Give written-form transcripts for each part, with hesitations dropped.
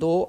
2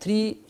3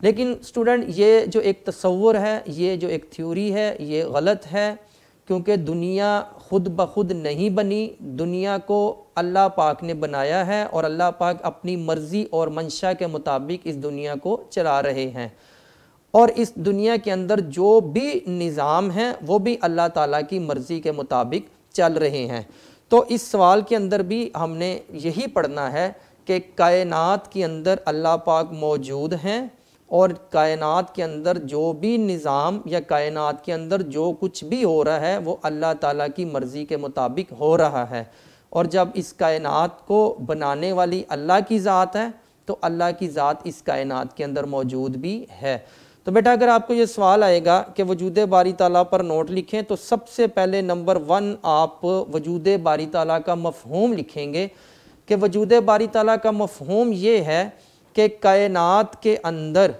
لیکن اسٹوڈنٹ یہ جو ایک تصور ہے، یہ جو ایک تھیوری ہے، یہ غلط ہے، کیونکہ دنیا خود بخود نہیں بنی، دنیا کو اللہ پاک نے بنایا ہے اور اللہ پاک اپنی مرضی اور منشا کے مطابق اس دنیا کو چلا رہے ہیں، اور اس دنیا کے اندر جو بھی نظام ہیں وہ بھی اللہ تعالیٰ کی مرضی کے مطابق چل رہے ہیں۔ تو اس سوال کے اندر بھی ہم نے یہی پڑھنا ہے کہ کائنات کے اندر اللہ پاک موجود ہیں، اور کائنات کے اندر جو بھی نظام یا کائنات کے اندر جو کچھ بھی ہو رہا ہے وہ اللہ تعالیٰ کی مرضی کے مطابق ہو رہا ہے، اور جب اس کائنات کو بنانے والی اللہ کی ذات ہے تو اللہ کی ذات اس کائنات کے اندر موجود بھی ہے۔ تو بیٹا اگر آپ کو یہ سوال آئے گا کہ وجود باری تعالیٰ پر نوٹ لکھیں، تو سب سے پہلے نمبر 1 آپ وجود باری تعالیٰ کا مفہوم لکھیں گے کہ وجود باری تعالیٰ کا مفہوم یہ ہے کہ کائنات کے اندر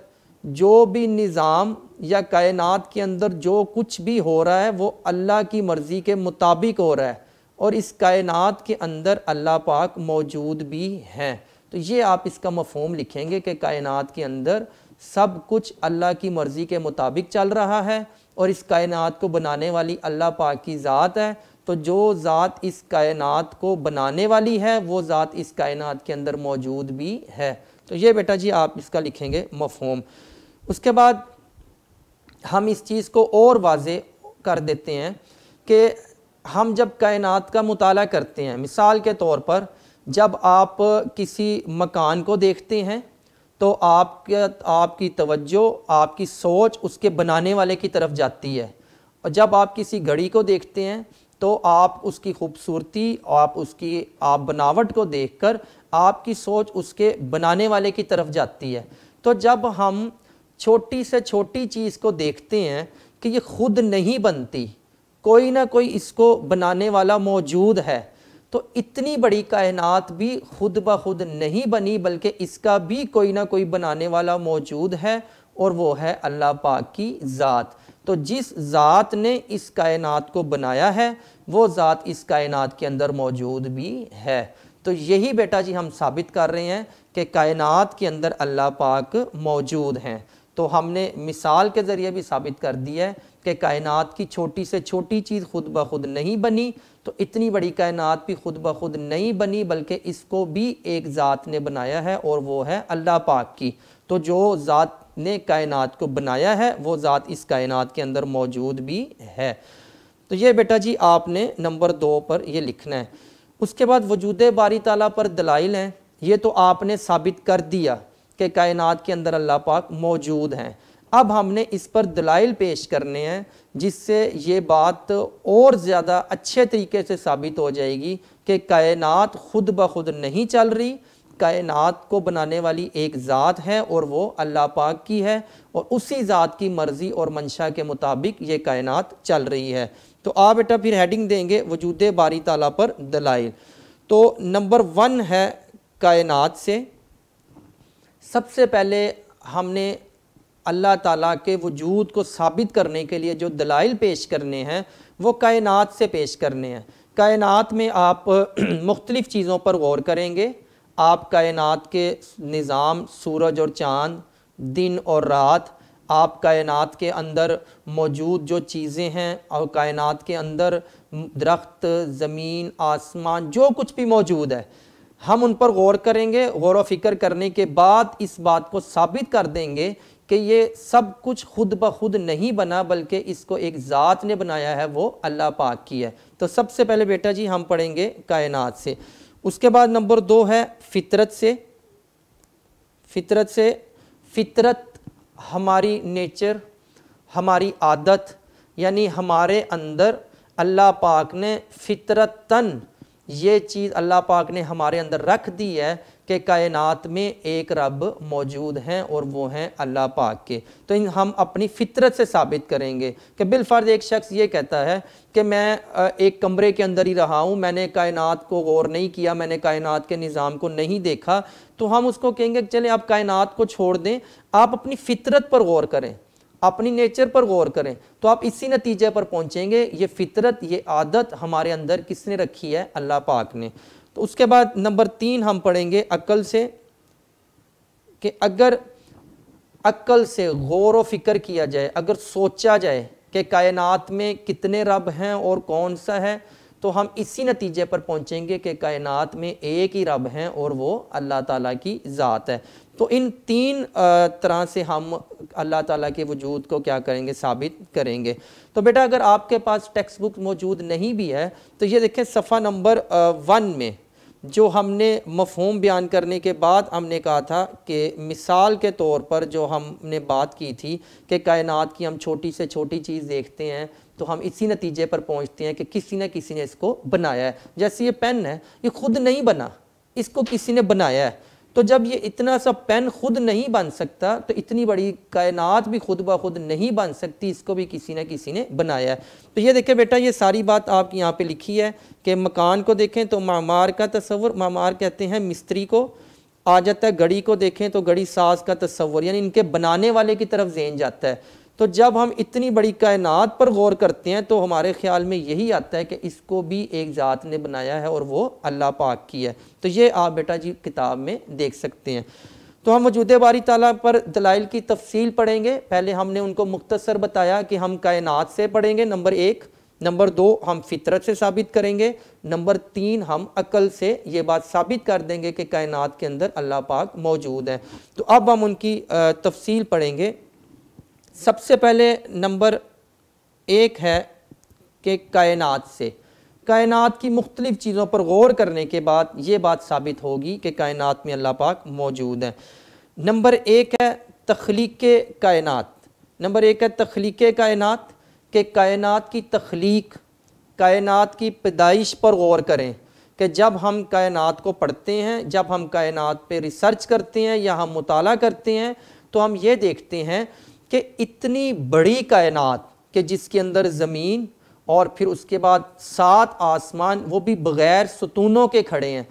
جو بھی نظام یا کائنات کے اندر جو کچھ بھی ہو رہا ہے وہ اللہ کی مرضی کے مطابق ہو رہا ہے، اور اس کائنات کے اندر اللہ پاک موجود بھی ہیں۔ تو یہ آپ اس کا مفہوم لکھیں گے کہ کائنات کے اندر سب کچھ اللہ کی مرضی کے مطابق چل رہا ہے، اور اس کائنات کو بنانے والی اللہ پاک کی ذات ہے، تو جو ذات اس کائنات کو بنانے والی ہے وہ ذات اس کائنات کے اندر موجود بھی ہے۔ تو یہ بیٹا جی آپ اس کا لکھیں گے مفہوم۔ اس کے بعد ہم اس چیز کو اور واضح کر دیتے ہیں کہ ہم جب کائنات کا مطالعہ کرتے ہیں، مثال کے طور پر جب آپ کسی مکان کو دیکھتے ہیں تو آپ کی توجہ، آپ کی سوچ اس کے بنانے والے کی طرف جاتی ہے، اور جب آپ کسی گھڑی کو دیکھتے ہیں تو آپ اس کی خوبصورتی، آپ بناوٹ کو دیکھ کر آپ کی سوچ اس کے بنانے والے کی طرف جاتی ہے۔ تو جب ہم چھوٹی سے چھوٹی چیز کو دیکھتے ہیں کہ یہ خود نہیں بنتی، کوئی نہ کوئی اس کو بنانے والا موجود ہے، تو اتنی بڑی کائنات بھی خود بخود نہیں بنی، بلکہ اس کا بھی کوئی نہ کوئی بنانے والا موجود ہے، اور وہ ہے اللہ پاک کی ذات۔ تو جس ذات نے اس کائنات کو بنایا ہے وہ ذات اس کائنات کے اندر موجود بھی ہے۔ تو یہی بیٹا جی ہم ثابت کر رہے ہیں کہ کائنات کے اندر اللہ پاک موجود ہیں۔ تو ہم نے مثال کے ذریعے بھی ثابت کر دیا ہے کہ کائنات کی چھوٹی سے چھوٹی چیز خود بخود نہیں بنی، تو اتنی بڑی کائنات بھی خود بخود نہیں بنی، بلکہ اس کو بھی ایک ذات نے بنایا ہے، اور وہ ہے اللہ پاک کی۔ تو جو ذات نے کائنات کو بنایا ہے وہ ذات اس کائنات کے اندر موجود بھی ہے۔ تو یہ بیٹا جی آپ نے نمبر 2 پر یہ لکھنا ہے۔ اس کے بعد وجود باری تعالیٰ پر دلائل ہیں، یہ تو آپ نے ثابت کر دیا کہ کائنات کے اندر اللہ پاک موجود ہیں۔ اب ہم نے اس پر دلائل پیش کرنے ہیں جس سے یہ بات اور زیادہ اچھے طریقے سے ثابت ہو جائے گی کہ کائنات خود بخود نہیں چل رہی، کائنات کو بنانے والی ایک ذات ہے اور وہ اللہ پاک کی ہے، اور اسی ذات کی مرضی اور منشا کے مطابق یہ کائنات چل رہی ہے۔ تو آپ بیٹا پھر ہیڈنگ دیں گے وجود باری تعالیٰ پر دلائل۔ تو نمبر 1 ہے کائنات سے۔ سب سے پہلے ہم نے اللہ تعالیٰ کے وجود کو ثابت کرنے کے لیے جو دلائل پیش کرنے ہیں وہ کائنات سے پیش کرنے ہیں۔ کائنات میں آپ مختلف چیزوں پر غور کریں گے۔ آپ کائنات کے نظام، سورج اور چاند، دن اور رات، آپ کائنات کے اندر موجود جو چیزیں ہیں اور کائنات کے اندر درخت، زمین، آسمان، جو کچھ بھی موجود ہے ہم ان پر غور کریں گے۔ غور و فکر کرنے کے بعد اس بات کو ثابت کر دیں گے کہ یہ سب کچھ خود بخود نہیں بنا، بلکہ اس کو ایک ذات نے بنایا ہے، وہ اللہ پاک کی ہے۔ تو سب سے پہلے بیٹا جی ہم پڑھیں گے کائنات سے۔ اس کے بعد نمبر 2 ہے فطرت سے۔ فطرت ہماری نیچر، ہماری عادت، یعنی ہمارے اندر اللہ پاک نے فطرتاً یہ چیز اللہ پاک نے ہمارے اندر رکھ دی ہے کہ کائنات میں ایک رب موجود ہیں اور وہ ہیں اللہ پاک کے۔ تو ہم اپنی فطرت سے ثابت کریں گے کہ بالفرض ایک شخص یہ کہتا ہے کہ میں ایک کمرے کے اندر ہی رہا ہوں، میں نے کائنات کو غور نہیں کیا، میں نے کائنات کے نظام کو نہیں دیکھا، تو ہم اس کو کہیں گے کہ چلیں آپ کائنات کو چھوڑ دیں، آپ اپنی فطرت پر غور کریں، اپنی نیچر پر غور کریں، تو آپ اسی نتیجے پر پہنچیں گے۔ یہ فطرت، یہ عادت ہمارے اندر کس نے رکھی ہے؟ اللہ پاک نے۔ تو اس کے بعد نمبر 3 ہم پڑھیں گے عقل سے، کہ اگر عقل سے غور و فکر کیا جائے، اگر سوچا جائے کہ کائنات میں کتنے رب ہیں اور کون سا ہے، تو ہم اسی نتیجے پر پہنچیں گے کہ کائنات میں ایک ہی رب ہیں اور وہ اللہ تعالیٰ کی ذات ہے۔ تو ان تین طرح سے ہم اللہ تعالیٰ کے وجود کو کیا کریں گے؟ ثابت کریں گے۔ تو بیٹا اگر آپ کے پاس ٹیکسٹ بک موجود نہیں بھی ہے تو یہ دیکھیں صفحہ نمبر 1 میں جو ہم نے مفہوم بیان کرنے کے بعد ہم نے کہا تھا کہ مثال کے طور پر جو ہم نے بات کی تھی کہ کائنات کی ہم چھوٹی سے چھوٹی چیز دیکھتے ہیں تو ہم اسی نتیجے پر پہنچتے ہیں کہ کسی نہ کسی نے اس کو بنایا ہے۔ جیسے یہ پین ہے، یہ خود نہیں بنا، اس کو کسی نے بنایا ہے۔ تو جب یہ اتنا سا پین خود نہیں بن سکتا تو اتنی بڑی کائنات بھی خود بخود نہیں بن سکتی، اس کو بھی کسی نہ کسی نے بنایا ہے۔ تو یہ دیکھیں بیٹا، یہ ساری بات آپ کی یہاں پہ لکھی ہے کہ مکان کو دیکھیں تو معمار کا تصور، معمار کہتے ہیں مستری کو، آ جاتا ہے گھڑی کو دیکھیں تو گھڑی ساز کا تصور، یعنی ان کے بنانے والے کی طرف ذہن جاتا ہے۔ تو جب ہم اتنی بڑی کائنات پر غور کرتے ہیں تو ہمارے خیال میں یہی آتا ہے کہ اس کو بھی ایک ذات نے بنایا ہے اور وہ اللہ پاک کی ہے۔ تو یہ آپ بیٹا جی کتاب میں دیکھ سکتے ہیں۔ تو ہم وجود باری تعالیٰ پر دلائل کی تفصیل پڑھیں گے۔ پہلے ہم نے ان کو مختصر بتایا کہ ہم کائنات سے پڑھیں گے، نمبر 1، نمبر 2 ہم فطرت سے ثابت کریں گے، نمبر 3 ہم عقل سے یہ بات ثابت کر دیں گے کہ کائنات کے اندر اللہ پاک موجود ہے۔ تو اب ہم ان کی تفصیل پڑھیں گے۔ سب سے پہلے نمبر 1 ہے کہ کائنات سے، کائنات کی مختلف چیزوں پر غور کرنے کے بعد یہ بات ثابت ہوگی کہ کائنات میں اللہ پاک موجود ہے۔ نمبر 1 ہے تخلیق کائنات، نمبر 1 ہے تخلیق کائنات، کہ کائنات کی تخلیق، کائنات کی پیدائش پر غور کریں کہ جب ہم کائنات کو پڑھتے ہیں، جب ہم کائنات پہ ریسرچ کرتے ہیں یا ہم مطالعہ کرتے ہیں تو ہم یہ دیکھتے ہیں کہ اتنی بڑی کائنات کہ جس کے اندر زمین اور پھر اس کے بعد 7 آسمان، وہ بھی بغیر ستونوں کے کھڑے ہیں،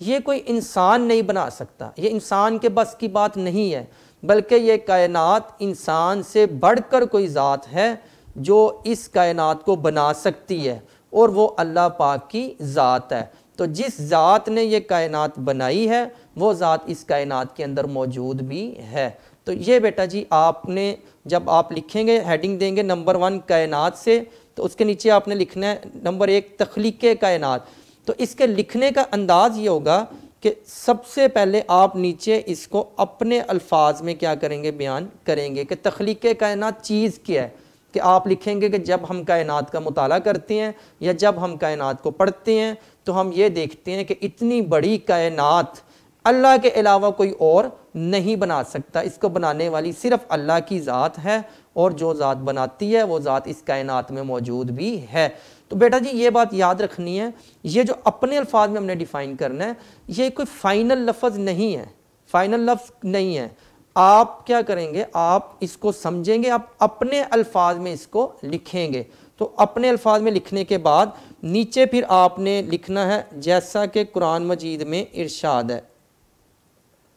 یہ کوئی انسان نہیں بنا سکتا، یہ انسان کے بس کی بات نہیں ہے، بلکہ یہ کائنات انسان سے بڑھ کر کوئی ذات ہے جو اس کائنات کو بنا سکتی ہے، اور وہ اللہ پاک کی ذات ہے۔ تو جس ذات نے یہ کائنات بنائی ہے وہ ذات اس کائنات کے اندر موجود بھی ہے۔ تو یہ بیٹا جی آپ نے جب آپ لکھیں گے، ہیڈنگ دیں گے نمبر 1 کائنات سے، تو اس کے نیچے آپ نے لکھنا ہے نمبر 1 تخلیق کائنات۔ تو اس کے لکھنے کا انداز یہ ہوگا کہ سب سے پہلے آپ نیچے اس کو اپنے الفاظ میں کیا کریں گے؟ بیان کریں گے کہ تخلیق کائنات چیز کیا ہے۔ کہ آپ لکھیں گے کہ جب ہم کائنات کا مطالعہ کرتے ہیں یا جب ہم کائنات کو پڑھتے ہیں تو ہم یہ دیکھتے ہیں کہ اتنی بڑی کائنات اللہ کے علاوہ کوئی اور نہیں بنا سکتا، اس کو بنانے والی صرف اللہ کی ذات ہے، اور جو ذات بناتی ہے وہ ذات اس کائنات میں موجود بھی ہے۔ تو بیٹا جی یہ بات یاد رکھنی ہے، یہ جو اپنے الفاظ میں ہم نے ڈیفائن کرنا ہے یہ کوئی فائنل لفظ نہیں ہے، فائنل لفظ نہیں ہے۔ آپ کیا کریں گے؟ آپ اس کو سمجھیں گے، آپ اپنے الفاظ میں اس کو لکھیں گے۔ تو اپنے الفاظ میں لکھنے کے بعد نیچے پھر آپ نے لکھنا ہے جیسا کہ قرآن مجید میں ارشاد ہے۔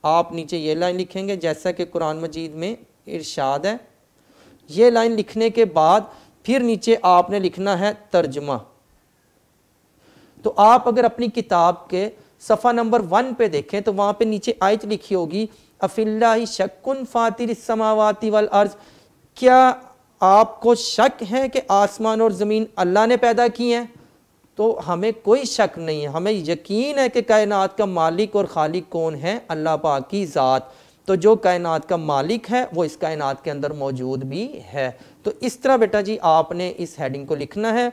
آپ نیچے یہ لائن لکھیں گے جیسا کہ قرآن مجید میں ارشاد ہے۔ یہ لائن لکھنے کے بعد پھر نیچے آپ نے لکھنا ہے ترجمہ۔ تو آپ اگر اپنی کتاب کے صفحہ نمبر 1 پہ دیکھیں تو وہاں پہ نیچے آیت لکھی ہوگی افی اللہ شک فاطر السماوات والارض، کیا آپ کو شک ہے کہ آسمان اور زمین اللہ نے پیدا کی ہیں؟ تو ہمیں کوئی شک نہیں ہے، ہمیں یقین ہے کہ کائنات کا مالک اور خالق کون ہے؟ اللہ پاک کی ذات۔ تو جو کائنات کا مالک ہے وہ اس کائنات کے اندر موجود بھی ہے۔ تو اس طرح بیٹا جی آپ نے اس ہیڈنگ کو لکھنا ہے،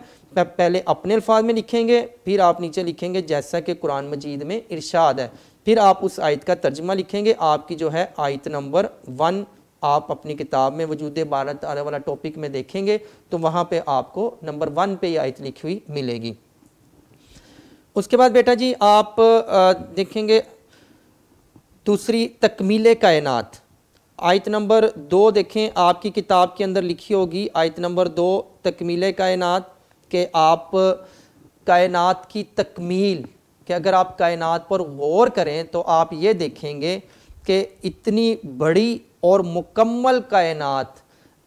پہلے اپنے الفاظ میں لکھیں گے، پھر آپ نیچے لکھیں گے جیسا کہ قرآن مجید میں ارشاد ہے، پھر آپ اس آیت کا ترجمہ لکھیں گے۔ آپ کی جو ہے آیت نمبر 1 آپ اپنی کتاب میں وجود باری تعالیٰ والا ٹاپک میں دیکھیں گے تو وہاں پہ آپ کو نمبر 1 پہ یہ آیت لکھی ہوئی ملے گی۔ اس کے بعد بیٹا جی آپ دیکھیں گے دوسری تکمیل کائنات، آیت نمبر 2 دیکھیں آپ کی کتاب کے اندر لکھی ہوگی آیت نمبر 2 تکمیل کائنات، کہ آپ کائنات کی تکمیل، کہ اگر آپ کائنات پر غور کریں تو آپ یہ دیکھیں گے کہ اتنی بڑی اور مکمل کائنات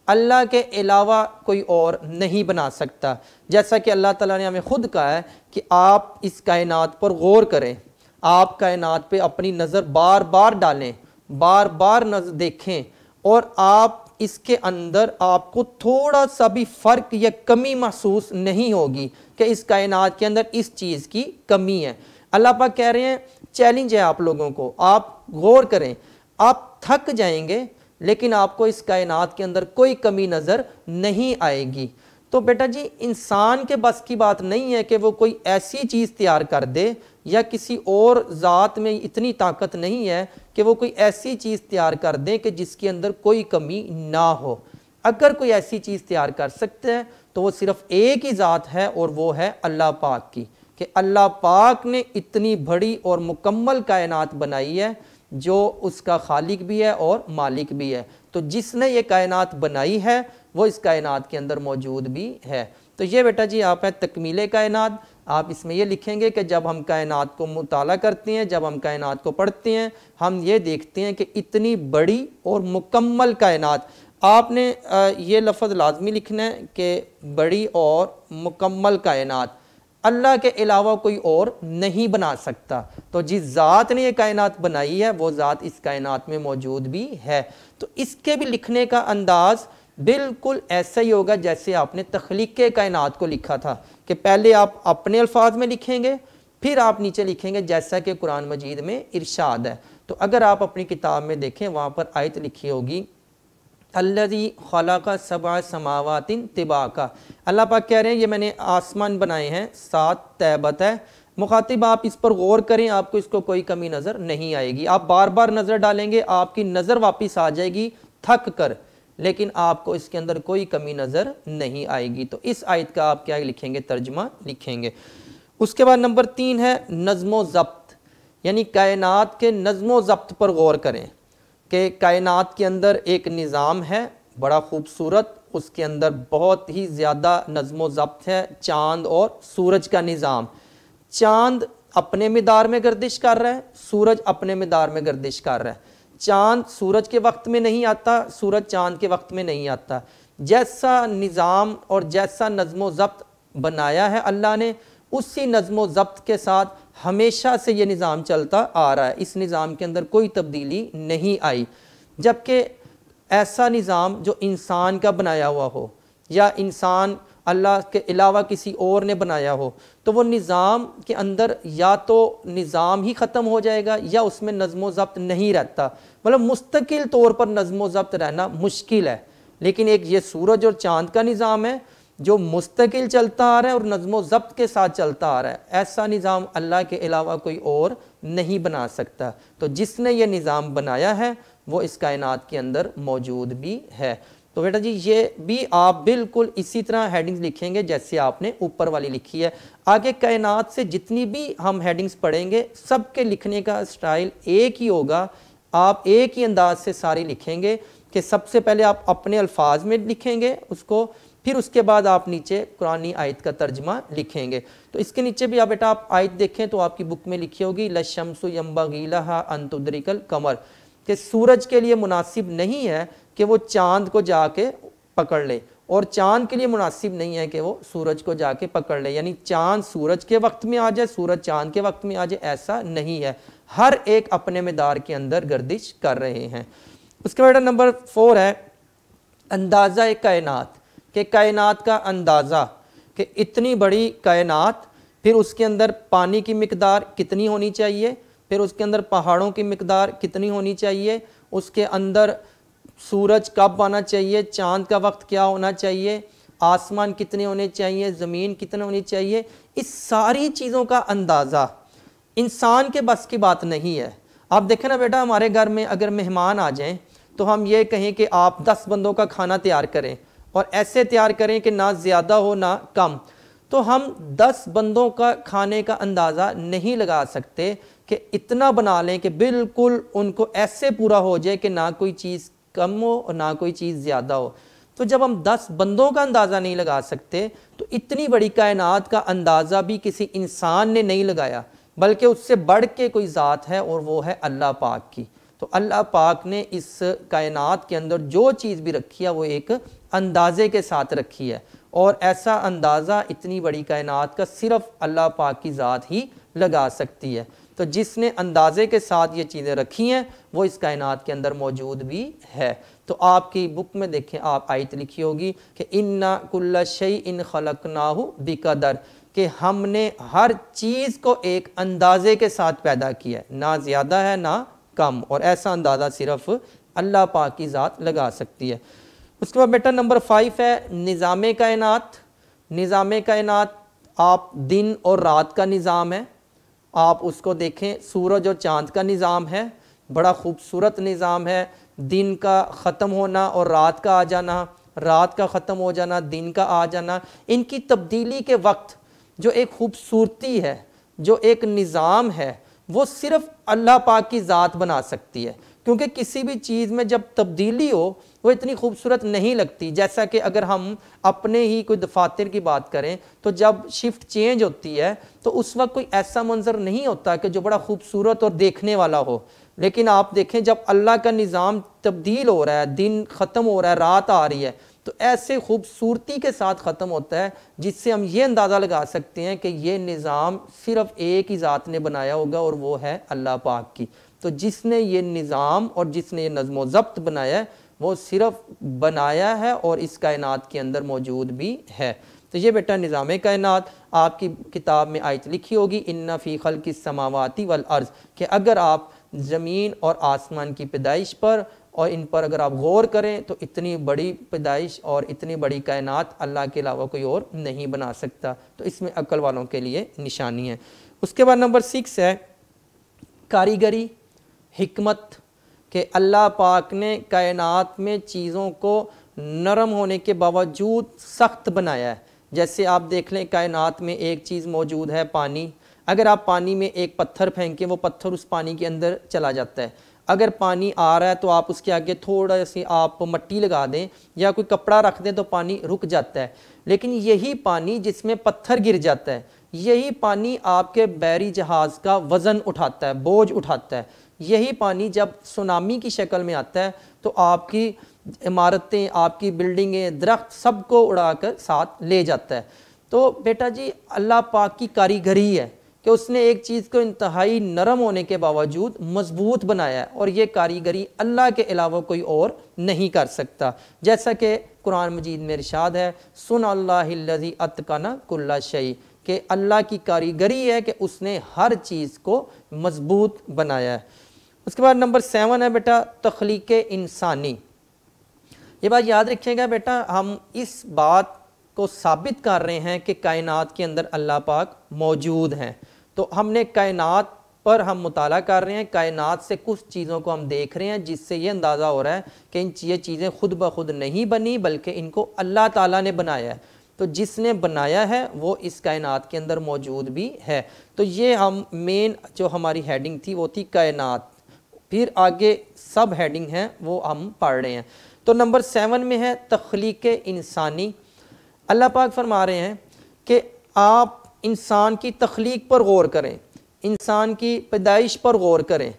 اللہ کے علاوہ کوئی اور نہیں بنا سکتا، جیسا کہ اللہ تعالیٰ نے ہمیں خود کہا ہے کہ آپ اس کائنات پر غور کریں، آپ کائنات پہ اپنی نظر بار بار ڈالیں، بار بار نظر دیکھیں، اور آپ اس کے اندر آپ کو تھوڑا سا بھی فرق یا کمی محسوس نہیں ہوگی کہ اس کائنات کے اندر اس چیز کی کمی ہے۔ اللہ پاک کہہ رہے ہیں چیلنج ہے آپ لوگوں کو، آپ غور کریں، آپ تھک جائیں گے لیکن آپ کو اس کائنات کے اندر کوئی کمی نظر نہیں آئے گی۔ تو بیٹا جی انسان کے بس کی بات نہیں ہے کہ وہ کوئی ایسی چیز تیار کر دے، یا کسی اور ذات میں اتنی طاقت نہیں ہے کہ وہ کوئی ایسی چیز تیار کر دیں کہ جس کے اندر کوئی کمی نہ ہو۔ اگر کوئی ایسی چیز تیار کر سکتے ہیں تو وہ صرف ایک ہی ذات ہے، اور وہ ہے اللہ پاک کی، کہ اللہ پاک نے اتنی بڑی اور مکمل کائنات بنائی ہے جو اس کا خالق بھی ہے اور مالک بھی ہے۔ تو جس نے یہ کائنات بنائی ہے وہ اس کائنات کے اندر موجود بھی ہے۔ تو یہ بیٹا جی آپ ہے تکمیل کائنات۔ آپ اس میں یہ لکھیں گے کہ جب ہم کائنات کو مطالعہ کرتے ہیں، جب ہم کائنات کو پڑھتے ہیں، ہم یہ دیکھتے ہیں کہ اتنی بڑی اور مکمل کائنات، آپ نے یہ لفظ لازمی لکھنا ہے کہ بڑی اور مکمل کائنات اللہ کے علاوہ کوئی اور نہیں بنا سکتا۔ تو جس ذات نے یہ کائنات بنائی ہے وہ ذات اس کائنات میں موجود بھی ہے۔ تو اس کے بھی لکھنے کا انداز بالکل ایسا ہی ہوگا جیسے آپ نے تخلیق کائنات کو لکھا تھا، کہ پہلے آپ اپنے الفاظ میں لکھیں گے، پھر آپ نیچے لکھیں گے جیسا کہ قرآن مجید میں ارشاد ہے۔ تو اگر آپ اپنی کتاب میں دیکھیں وہاں پر آیت لکھی ہوگی الذی خلق سبع سماوات طباقا، اللہ پاک کہہ رہے ہیں یہ میں نے آسمان بنائے ہیں 7 تہبت ہے۔ مخاطب آپ اس پر غور کریں، آپ کو اس کو کوئی کمی نظر نہیں آئے گی۔ آپ بار بار نظر ڈالیں گے، آپ کی نظر واپس آ جائے گی تھک کر، لیکن آپ کو اس کے اندر کوئی کمی نظر نہیں آئے گی۔ تو اس آیت کا آپ کیا لکھیں گے؟ ترجمہ لکھیں گے۔ اس کے بعد نمبر 3 ہے نظم و ضبط، یعنی کائنات کے نظم و ضبط پر غور کریں کہ کائنات کے اندر ایک نظام ہے بڑا خوبصورت، اس کے اندر بہت ہی زیادہ نظم و ضبط ہے۔ چاند اور سورج کا نظام، چاند اپنے مدار میں گردش کر رہا ہے، سورج اپنے مدار میں گردش کر رہا ہے۔ چاند سورج کے وقت میں نہیں آتا، سورج چاند کے وقت میں نہیں آتا۔ جیسا نظام اور جیسا نظم و ضبط بنایا ہے اللہ نے، اسی نظم و ضبط کے ساتھ ہمیشہ سے یہ نظام چلتا آ رہا ہے، اس نظام کے اندر کوئی تبدیلی نہیں آئی۔ جبکہ ایسا نظام جو انسان کا بنایا ہوا ہو، یا انسان اللہ کے علاوہ کسی اور نے بنایا ہو، تو وہ نظام کے اندر یا تو نظام ہی ختم ہو جائے گا یا اس میں نظم و ضبط نہیں رہتا، مطلب مستقل طور پر نظم و ضبط رہنا مشکل ہے۔ لیکن ایک یہ سورج اور چاند کا نظام ہے جو مستقل چلتا آ رہا ہے اور نظم و ضبط کے ساتھ چلتا آ رہا ہے، ایسا نظام اللہ کے علاوہ کوئی اور نہیں بنا سکتا۔ تو جس نے یہ نظام بنایا ہے وہ اس کائنات کے اندر موجود بھی ہے۔ تو بیٹا جی یہ بھی آپ بالکل اسی طرح ہیڈنگز لکھیں گے جیسے آپ نے اوپر والی لکھی ہے۔ آگے کائنات سے جتنی بھی ہم ہیڈنگز پڑھیں گے سب کے لکھنے کا سٹائل ایک ہی ہوگا، آپ ایک ہی انداز سے ساری لکھیں گے کہ سب سے پہلے آپ اپنے الفاظ میں لکھیں گے اس کو، پھر اس کے بعد آپ نیچے قرآنی آیت کا ترجمہ لکھیں گے۔ تو اس کے نیچے بھی آپ بیٹا آپ آیت دیکھیں تو آپ کی بک میں لکھی ہوگی لَلشَّمْسُ يَنبَغِي لَهَا أَن تُدْرِكَ الْقَمَرَ، کہ سورج کے لیے مناسب نہیں ہے کہ وہ چاند کو جا کے پکڑ لے، اور چاند کے لیے مناسب نہیں ہے کہ وہ سورج کو جا کے پکڑ لے، یعنی چاند سورج کے وقت میں آ جائے، سورج چاند کے وقت میں آ جائے، ایسا نہیں ہے، ہر ایک اپنے مدار کے اندر گردش کر رہے ہیں۔ اس کے بعد نمبر 4 ہے اندازہ کائنات، کہ کائنات کا اندازہ، کہ اتنی بڑی کائنات، پھر اس کے اندر پانی کی مقدار کتنی ہونی چاہیے، پھر اس کے اندر پہاڑوں کی مقدار کتنی ہونی چاہیے، اس کے اندر سورج کب آنا چاہیے، چاند کا وقت کیا ہونا چاہیے، آسمان کتنے ہونے چاہیے، زمین کتنے ہونی چاہیے، اس ساری چیزوں کا اندازہ انسان کے بس کی بات نہیں ہے۔ آپ دیکھیں نا بیٹا ہمارے گھر میں اگر مہمان آ جائیں تو ہم یہ کہیں کہ آپ 10 بندوں کا کھانا تیار کریں، اور ایسے تیار کریں کہ نہ زیادہ ہو نہ کم، تو ہم 10 بندوں کا کھانے کا اندازہ نہیں لگا سکتے کہ اتنا بنا لیں کہ بالکل ان کو ایسے پورا ہو جائے کہ نہ کوئی چیز کم ہو اور نہ کوئی چیز زیادہ ہو۔ تو جب ہم 10 بندوں کا اندازہ نہیں لگا سکتے تو اتنی بڑی کائنات کا اندازہ بھی کسی انسان نے نہیں لگایا، بلکہ اس سے بڑھ کے کوئی ذات ہے اور وہ ہے اللہ پاک کی۔ تو اللہ پاک نے اس کائنات کے اندر جو چیز بھی رکھی ہے وہ ایک اندازے کے ساتھ رکھی ہے، اور ایسا اندازہ اتنی بڑی کائنات کا صرف اللہ پاک کی ذات ہی لگا سکتی ہے۔ تو جس نے اندازے کے ساتھ یہ چیزیں رکھی ہیں وہ اس کائنات کے اندر موجود بھی ہے۔ تو آپ کی بک میں دیکھیں آپ آیت لکھی ہوگی کہ اِنَّا كُلَّ شَيْءٍ خَلَقْنَاهُ بِقَدَرٍ، کہ ہم نے ہر چیز کو ایک اندازے کے ساتھ پیدا کیا ہے، نہ زیادہ ہے نہ کم، اور ایسا اندازہ صرف اللہ پاک کی ذات لگا سکتی ہے۔ اس کے بعد بیٹا نمبر 5 ہے نظام کائنات۔ نظام کائنات آپ دن اور رات کا نظام ہے، آپ اس کو دیکھیں، سورج اور چاند کا نظام ہے، بڑا خوبصورت نظام ہے، دن کا ختم ہونا اور رات کا آ جانا، رات کا ختم ہو جانا، دن کا آ جانا، ان کی تبدیلی کے وقت جو ایک خوبصورتی ہے، جو ایک نظام ہے، وہ صرف اللہ پاک کی ذات بنا سکتی ہے، کیونکہ کسی بھی چیز میں جب تبدیلی ہو وہ اتنی خوبصورت نہیں لگتی۔ جیسا کہ اگر ہم اپنے ہی کوئی دفاتر کی بات کریں تو جب شفٹ چینج ہوتی ہے تو اس وقت کوئی ایسا منظر نہیں ہوتا کہ جو بڑا خوبصورت اور دیکھنے والا ہو، لیکن آپ دیکھیں جب اللہ کا نظام تبدیل ہو رہا ہے، دن ختم ہو رہا ہے، رات آ رہی ہے، تو ایسے خوبصورتی کے ساتھ ختم ہوتا ہے جس سے ہم یہ اندازہ لگا سکتے ہیں کہ یہ نظام صرف ایک ہی ذات نے بنایا ہوگا اور وہ ہے اللہ پاک کی۔ تو جس نے یہ نظام اور جس نے یہ نظم و ضبط بنایا ہے وہ صرف بنایا ہے اور اس کائنات کے اندر موجود بھی ہے۔ تو یہ بیٹا نظام کائنات آپ کی کتاب میں آیت لکھی ہوگی اِنَّ فِي خَلْقِ السَّمَاوَاتِ وَالْأَرْضِ، کہ اگر آپ زمین اور آسمان کی پیدائش پر اور ان پر اگر آپ غور کریں تو اتنی بڑی پیدائش اور اتنی بڑی کائنات اللہ کے علاوہ کوئی اور نہیں بنا سکتا، تو اس میں عقل والوں کے لیے نشانی ہے۔ اس کے بعد نمبر 6 ہے کاریگری، حکمت، کہ اللہ پاک نے کائنات میں چیزوں کو نرم ہونے کے باوجود سخت بنایا ہے۔ جیسے آپ دیکھ لیں کائنات میں ایک چیز موجود ہے پانی، اگر آپ پانی میں ایک پتھر پھینکیں وہ پتھر اس پانی کے اندر چلا جاتا ہے، اگر پانی آ رہا ہے تو آپ اس کے آگے تھوڑا سی آپ مٹی لگا دیں یا کوئی کپڑا رکھ دیں تو پانی رک جاتا ہے، لیکن یہی پانی جس میں پتھر گر جاتا ہے، یہی پانی آپ کے بحری جہاز کا وزن اٹھاتا ہے، بوجھ اٹھاتا ہے، یہی پانی جب سونامی کی شکل میں آتا ہے تو آپ کی عمارتیں، آپ کی بلڈنگیں، درخت سب کو اڑا کر ساتھ لے جاتا ہے۔ تو بیٹا جی اللہ پاک کی کاریگری ہے کہ اس نے ایک چیز کو انتہائی نرم ہونے کے باوجود مضبوط بنایا ہے، اور یہ کاریگری اللہ کے علاوہ کوئی اور نہیں کر سکتا، جیسا کہ قرآن مجید میں ارشاد ہے سن اللہ الذی اتقن کل شیء، کہ اللہ کی کاریگری ہے کہ اس نے ہر چیز کو مضبوط بنایا ہے۔ اس کے بعد نمبر 7 ہے بیٹا تخلیق انسانی۔ یہ بات یاد رکھیے گا بیٹا، ہم اس بات کو ثابت کر رہے ہیں کہ کائنات کے اندر اللہ پاک موجود ہیں، تو ہم نے کائنات پر ہم مطالعہ کر رہے ہیں، کائنات سے کچھ چیزوں کو ہم دیکھ رہے ہیں جس سے یہ اندازہ ہو رہا ہے کہ یہ چیزیں خود بخود نہیں بنی بلکہ ان کو اللہ تعالیٰ نے بنایا ہے، تو جس نے بنایا ہے وہ اس کائنات کے اندر موجود بھی ہے۔ تو یہ ہم مین جو ہماری ہیڈنگ تھی وہ تھی کائنات، پھر آگے سب ہیڈنگ ہیں وہ ہم پڑھ رہے ہیں۔ تو نمبر 7 میں ہے تخلیق انسانی۔ اللہ پاک فرما رہے ہیں کہ آپ انسان کی تخلیق پر غور کریں، انسان کی پیدائش پر غور کریں،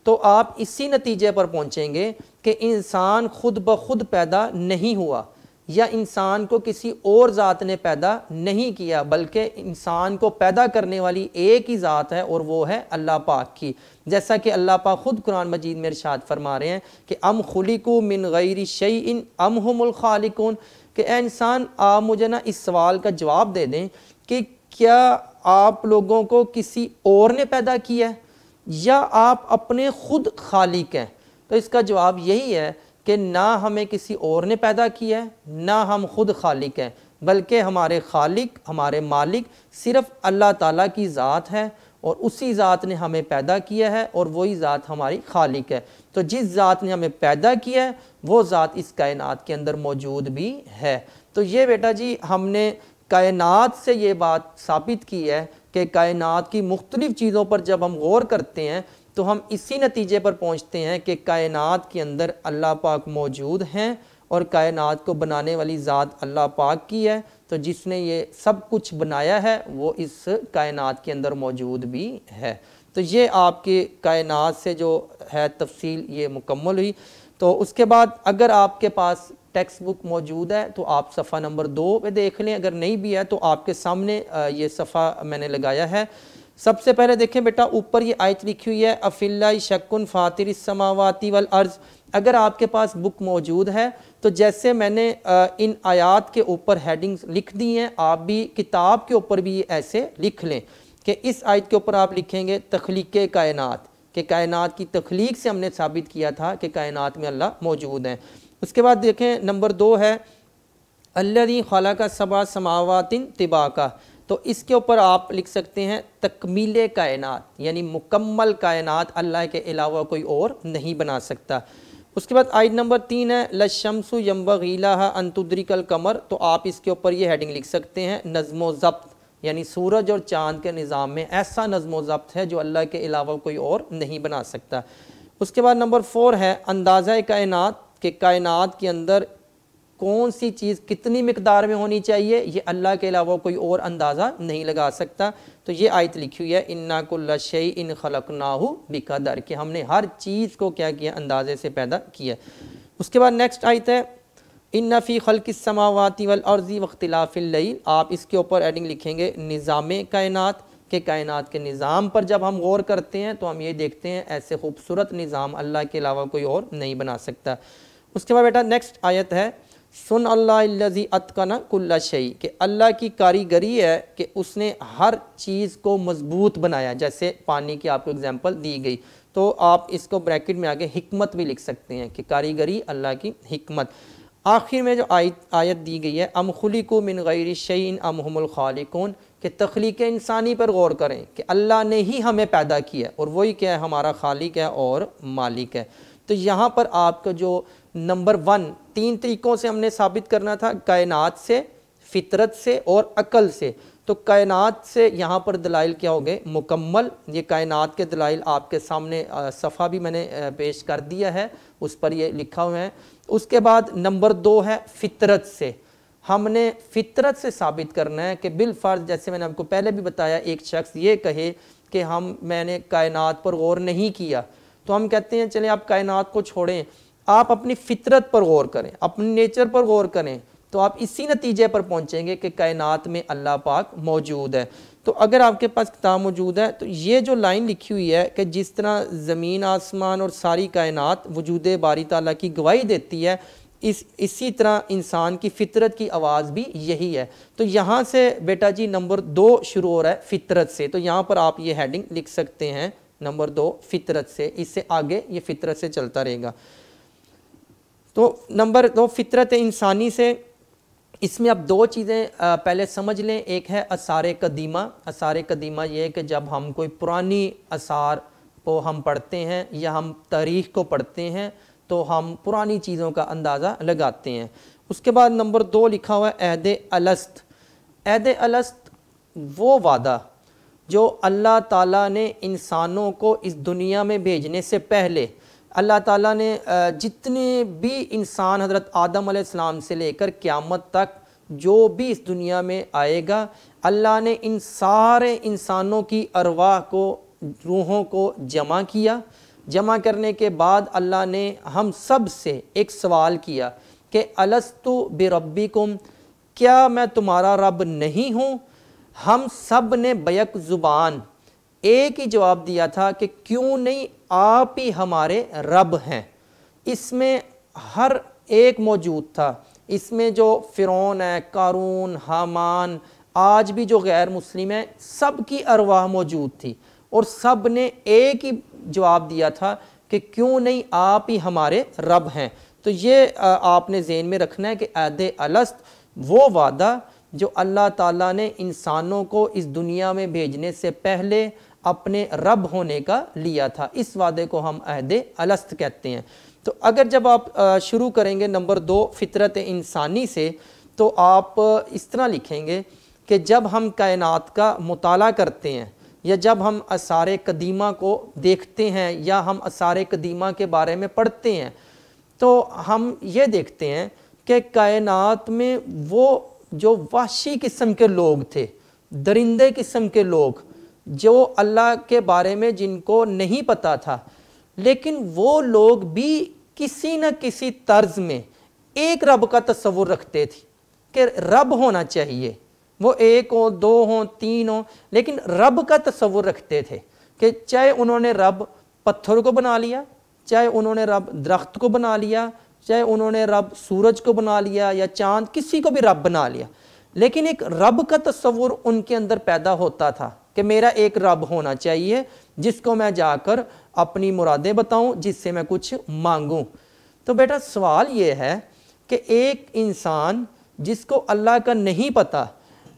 تو آپ اسی نتیجے پر پہنچیں گے کہ انسان خود بخود پیدا نہیں ہوا، یا انسان کو کسی اور ذات نے پیدا نہیں کیا، بلکہ انسان کو پیدا کرنے والی ایک ہی ذات ہے اور وہ ہے اللہ پاک کی، جیسا کہ اللہ پاک خود قرآن مجید میں ارشاد فرما رہے ہیں کہ ام خلقوا من غیر شیء ام هم الخالقون، کہ اے انسان آپ مجھے نا اس سوال کا جواب دے دیں کہ کیا آپ لوگوں کو کسی اور نے پیدا کیا ہے یا آپ اپنے خود خالق ہیں؟ تو اس کا جواب یہی ہے کہ نہ ہمیں کسی اور نے پیدا کیا ہے نہ ہم خود خالق ہیں، بلکہ ہمارے خالق، ہمارے مالک صرف اللہ تعالیٰ کی ذات ہے، اور اسی ذات نے ہمیں پیدا کیا ہے اور وہی ذات ہماری خالق ہے۔ تو جس ذات نے ہمیں پیدا کیا ہے وہ ذات اس کائنات کے اندر موجود بھی ہے۔ تو یہ بیٹا جی ہم نے کائنات سے یہ بات ثابت کی ہے کہ کائنات کی مختلف چیزوں پر جب ہم غور کرتے ہیں تو ہم اسی نتیجے پر پہنچتے ہیں کہ کائنات کے اندر اللہ پاک موجود ہیں، اور کائنات کو بنانے والی ذات اللہ پاک کی ہے، تو جس نے یہ سب کچھ بنایا ہے وہ اس کائنات کے اندر موجود بھی ہے۔ تو یہ آپ کے کائنات سے جو ہے تفصیل یہ مکمل ہوئی۔ تو اس کے بعد اگر آپ کے پاس ٹیکسٹ بک موجود ہے تو آپ صفحہ نمبر 2 پہ دیکھ لیں، اگر نہیں بھی ہے تو آپ کے سامنے یہ صفحہ میں نے لگایا ہے، سب سے پہلے دیکھیں بیٹا اوپر یہ آیت لکھی ہوئی ہے افِلَّهِ شَكٌّ فَاطِرِ السَّمَاوَاتِ وَالْأَرْضِ. اگر آپ کے پاس بک موجود ہے تو جیسے میں نے ان آیات کے اوپر ہیڈنگز لکھ دی ہیں، آپ بھی کتاب کے اوپر بھی ایسے لکھ لیں کہ اس آیت کے اوپر آپ لکھیں گے تخلیق کائنات، کہ کائنات کی تخلیق سے ہم نے ثابت کیا تھا کہ کائنات میں اللہ موجود ہیں. اس کے بعد دیکھیں نمبر 2 ہے الذی خلق سبع سماوات طباقا. تو اس کے اوپر آپ لکھ سکتے ہیں تکمیل کائنات، یعنی مکمل کائنات اللہ کے علاوہ کوئی اور نہیں بنا سکتا. اس کے بعد آیت نمبر 3 ہے لَلشَّمْسُ يَنبَغِي لَهَا أَن تُدْرِكَ الْقَمَرَ. تو آپ اس کے اوپر یہ ہیڈنگ لکھ سکتے ہیں نظم و ضبط، یعنی سورج اور چاند کے نظام میں ایسا نظم و ضبط ہے جو اللہ کے علاوہ کوئی اور نہیں بنا سکتا. اس کے بعد نمبر 4 ہے اندازہ کائنات، کہ کائنات کے اندر کون سی چیز کتنی مقدار میں ہونی چاہیے یہ اللہ کے علاوہ کوئی اور اندازہ نہیں لگا سکتا. تو یہ آیت لکھی ہوئی ہے اِنَّا كُلَّ شَيْءٍ خَلَقْنَاهُ بِقَدَرٍ، کہ ہم نے ہر چیز کو کیا کیا، اندازے سے پیدا کیا. اس کے بعد نیکسٹ آیت ہے اِنَّ فِي خَلْقِ السَّمَاوَاتِ وَالْأَرْضِ وَاخْتِلَافِ اللَّيْلِ. آپ اس کے اوپر ایڈنگ لکھیں گے نظام کائنات، کہ کائنات کے نظام پر جب ہم غور کرتے ہیں تو ہم یہ دیکھتے ہیں ایسے خوبصورت نظام اللہ کے علاوہ کوئی اور نہیں بنا سکتا. اس کے بعد بیٹا نیکسٹ آیت ہے سن اللہ الذی اتقن کل شیء، کہ اللہ کی کاریگری ہے کہ اس نے ہر چیز کو مضبوط بنایا. جیسے پانی کی آپ کو اگزامپل دی گئی تو آپ اس کو بریکٹ میں آگے حکمت بھی لکھ سکتے ہیں کہ کاریگری اللہ کی حکمت. آخر میں جو آیت دی گئی ہے ام خلقوا من غیر شیء ام هم الخالقون، کہ تخلیق انسانی پر غور کریں کہ اللہ نے ہی ہمیں پیدا کیا اور وہی کیا ہے ہمارا خالق ہے اور مالک ہے. تو یہاں پر آپ کا جو نمبر 1 3 طریقوں سے ہم نے ثابت کرنا تھا، کائنات سے، فطرت سے اور عقل سے. تو کائنات سے یہاں پر دلائل کیا ہو گئے مکمل. یہ کائنات کے دلائل آپ کے سامنے صفحہ بھی میں نے پیش کر دیا ہے، اس پر یہ لکھا ہوا ہے. اس کے بعد نمبر 2 ہے فطرت سے. ہم نے فطرت سے ثابت کرنا ہے کہ بالفرض جیسے میں نے آپ کو پہلے بھی بتایا، ایک شخص یہ کہے کہ میں نے کائنات پر غور نہیں کیا، تو ہم کہتے ہیں چلیں آپ کائنات کو چھوڑیں، آپ اپنی فطرت پر غور کریں، اپنی نیچر پر غور کریں، تو آپ اسی نتیجے پر پہنچیں گے کہ کائنات میں اللہ پاک موجود ہے. تو اگر آپ کے پاس کتاب موجود ہے تو یہ جو لائن لکھی ہوئی ہے کہ جس طرح زمین آسمان اور ساری کائنات وجود باری تعالیٰ کی گواہی دیتی ہے، اسی طرح انسان کی فطرت کی آواز بھی یہی ہے. تو یہاں سے بیٹا جی نمبر 2 شروع ہو رہا ہے فطرت سے. تو یہاں پر آپ یہ ہیڈنگ لکھ سکتے ہیں نمبر 2 فطرت سے، اس سے آگے یہ فطرت سے چلتا رہے گا. تو نمبر 2 فطرت انسانی سے، اس میں اب 2 چیزیں پہلے سمجھ لیں. ایک ہے آثار قدیمہ. آثار قدیمہ یہ ہے کہ جب ہم کوئی پرانی آثار کو ہم پڑھتے ہیں یا ہم تاریخ کو پڑھتے ہیں تو ہم پرانی چیزوں کا اندازہ لگاتے ہیں. اس کے بعد نمبر 2 لکھا ہوا ہے عہد الست. عہد الست وہ وعدہ جو اللہ تعالیٰ نے انسانوں کو اس دنیا میں بھیجنے سے پہلے، اللہ تعالیٰ نے جتنے بھی انسان حضرت آدم علیہ السلام سے لے کر قیامت تک جو بھی اس دنیا میں آئے گا، اللہ نے ان سارے انسانوں کی ارواح کو، روحوں کو جمع کیا. جمع کرنے کے بعد اللہ نے ہم سب سے ایک سوال کیا کہ الستُ بربکم، کیا میں تمہارا رب نہیں ہوں؟ ہم سب نے بیک زبان ایک ہی جواب دیا تھا کہ کیوں نہیں، آپ ہی ہمارے رب ہیں. اس میں ہر ایک موجود تھا. اس میں جو فرعون ہے، قارون، حامان، آج بھی جو غیر مسلم ہیں، سب کی ارواح موجود تھی اور سب نے ایک ہی جواب دیا تھا کہ کیوں نہیں، آپ ہی ہمارے رب ہیں. تو یہ آپ نے ذہن میں رکھنا ہے کہ عہد الست وہ وعدہ جو اللہ تعالیٰ نے انسانوں کو اس دنیا میں بھیجنے سے پہلے اپنے رب ہونے کا لیا تھا. اس وعدے کو ہم عہد الست کہتے ہیں. تو اگر جب آپ شروع کریں گے نمبر 2 فطرت انسانی سے، تو آپ اس طرح لکھیں گے کہ جب ہم کائنات کا مطالعہ کرتے ہیں یا جب ہم آثار قدیمہ کو دیکھتے ہیں یا ہم آثار قدیمہ کے بارے میں پڑھتے ہیں تو ہم یہ دیکھتے ہیں کہ کائنات میں وہ جو وحشی قسم کے لوگ تھے، درندے قسم کے لوگ، جو اللہ کے بارے میں جن کو نہیں پتہ تھا، لیکن وہ لوگ بھی کسی نہ کسی طرز میں ایک رب کا تصور رکھتے تھے کہ رب ہونا چاہیے. وہ ایک ہوں، دو ہوں، تین ہوں، لیکن رب کا تصور رکھتے تھے کہ چاہے انہوں نے رب پتھر کو بنا لیا، چاہے انہوں نے رب درخت کو بنا لیا، چاہے انہوں نے رب سورج کو بنا لیا یا چاند، کسی کو بھی رب بنا لیا، لیکن ایک رب کا تصور ان کے اندر پیدا ہوتا تھا کہ میرا ایک رب ہونا چاہیے جس کو میں جا کر اپنی مرادیں بتاؤں، جس سے میں کچھ مانگوں۔ تو بیٹا سوال یہ ہے کہ ایک انسان جس کو اللہ کا نہیں پتہ،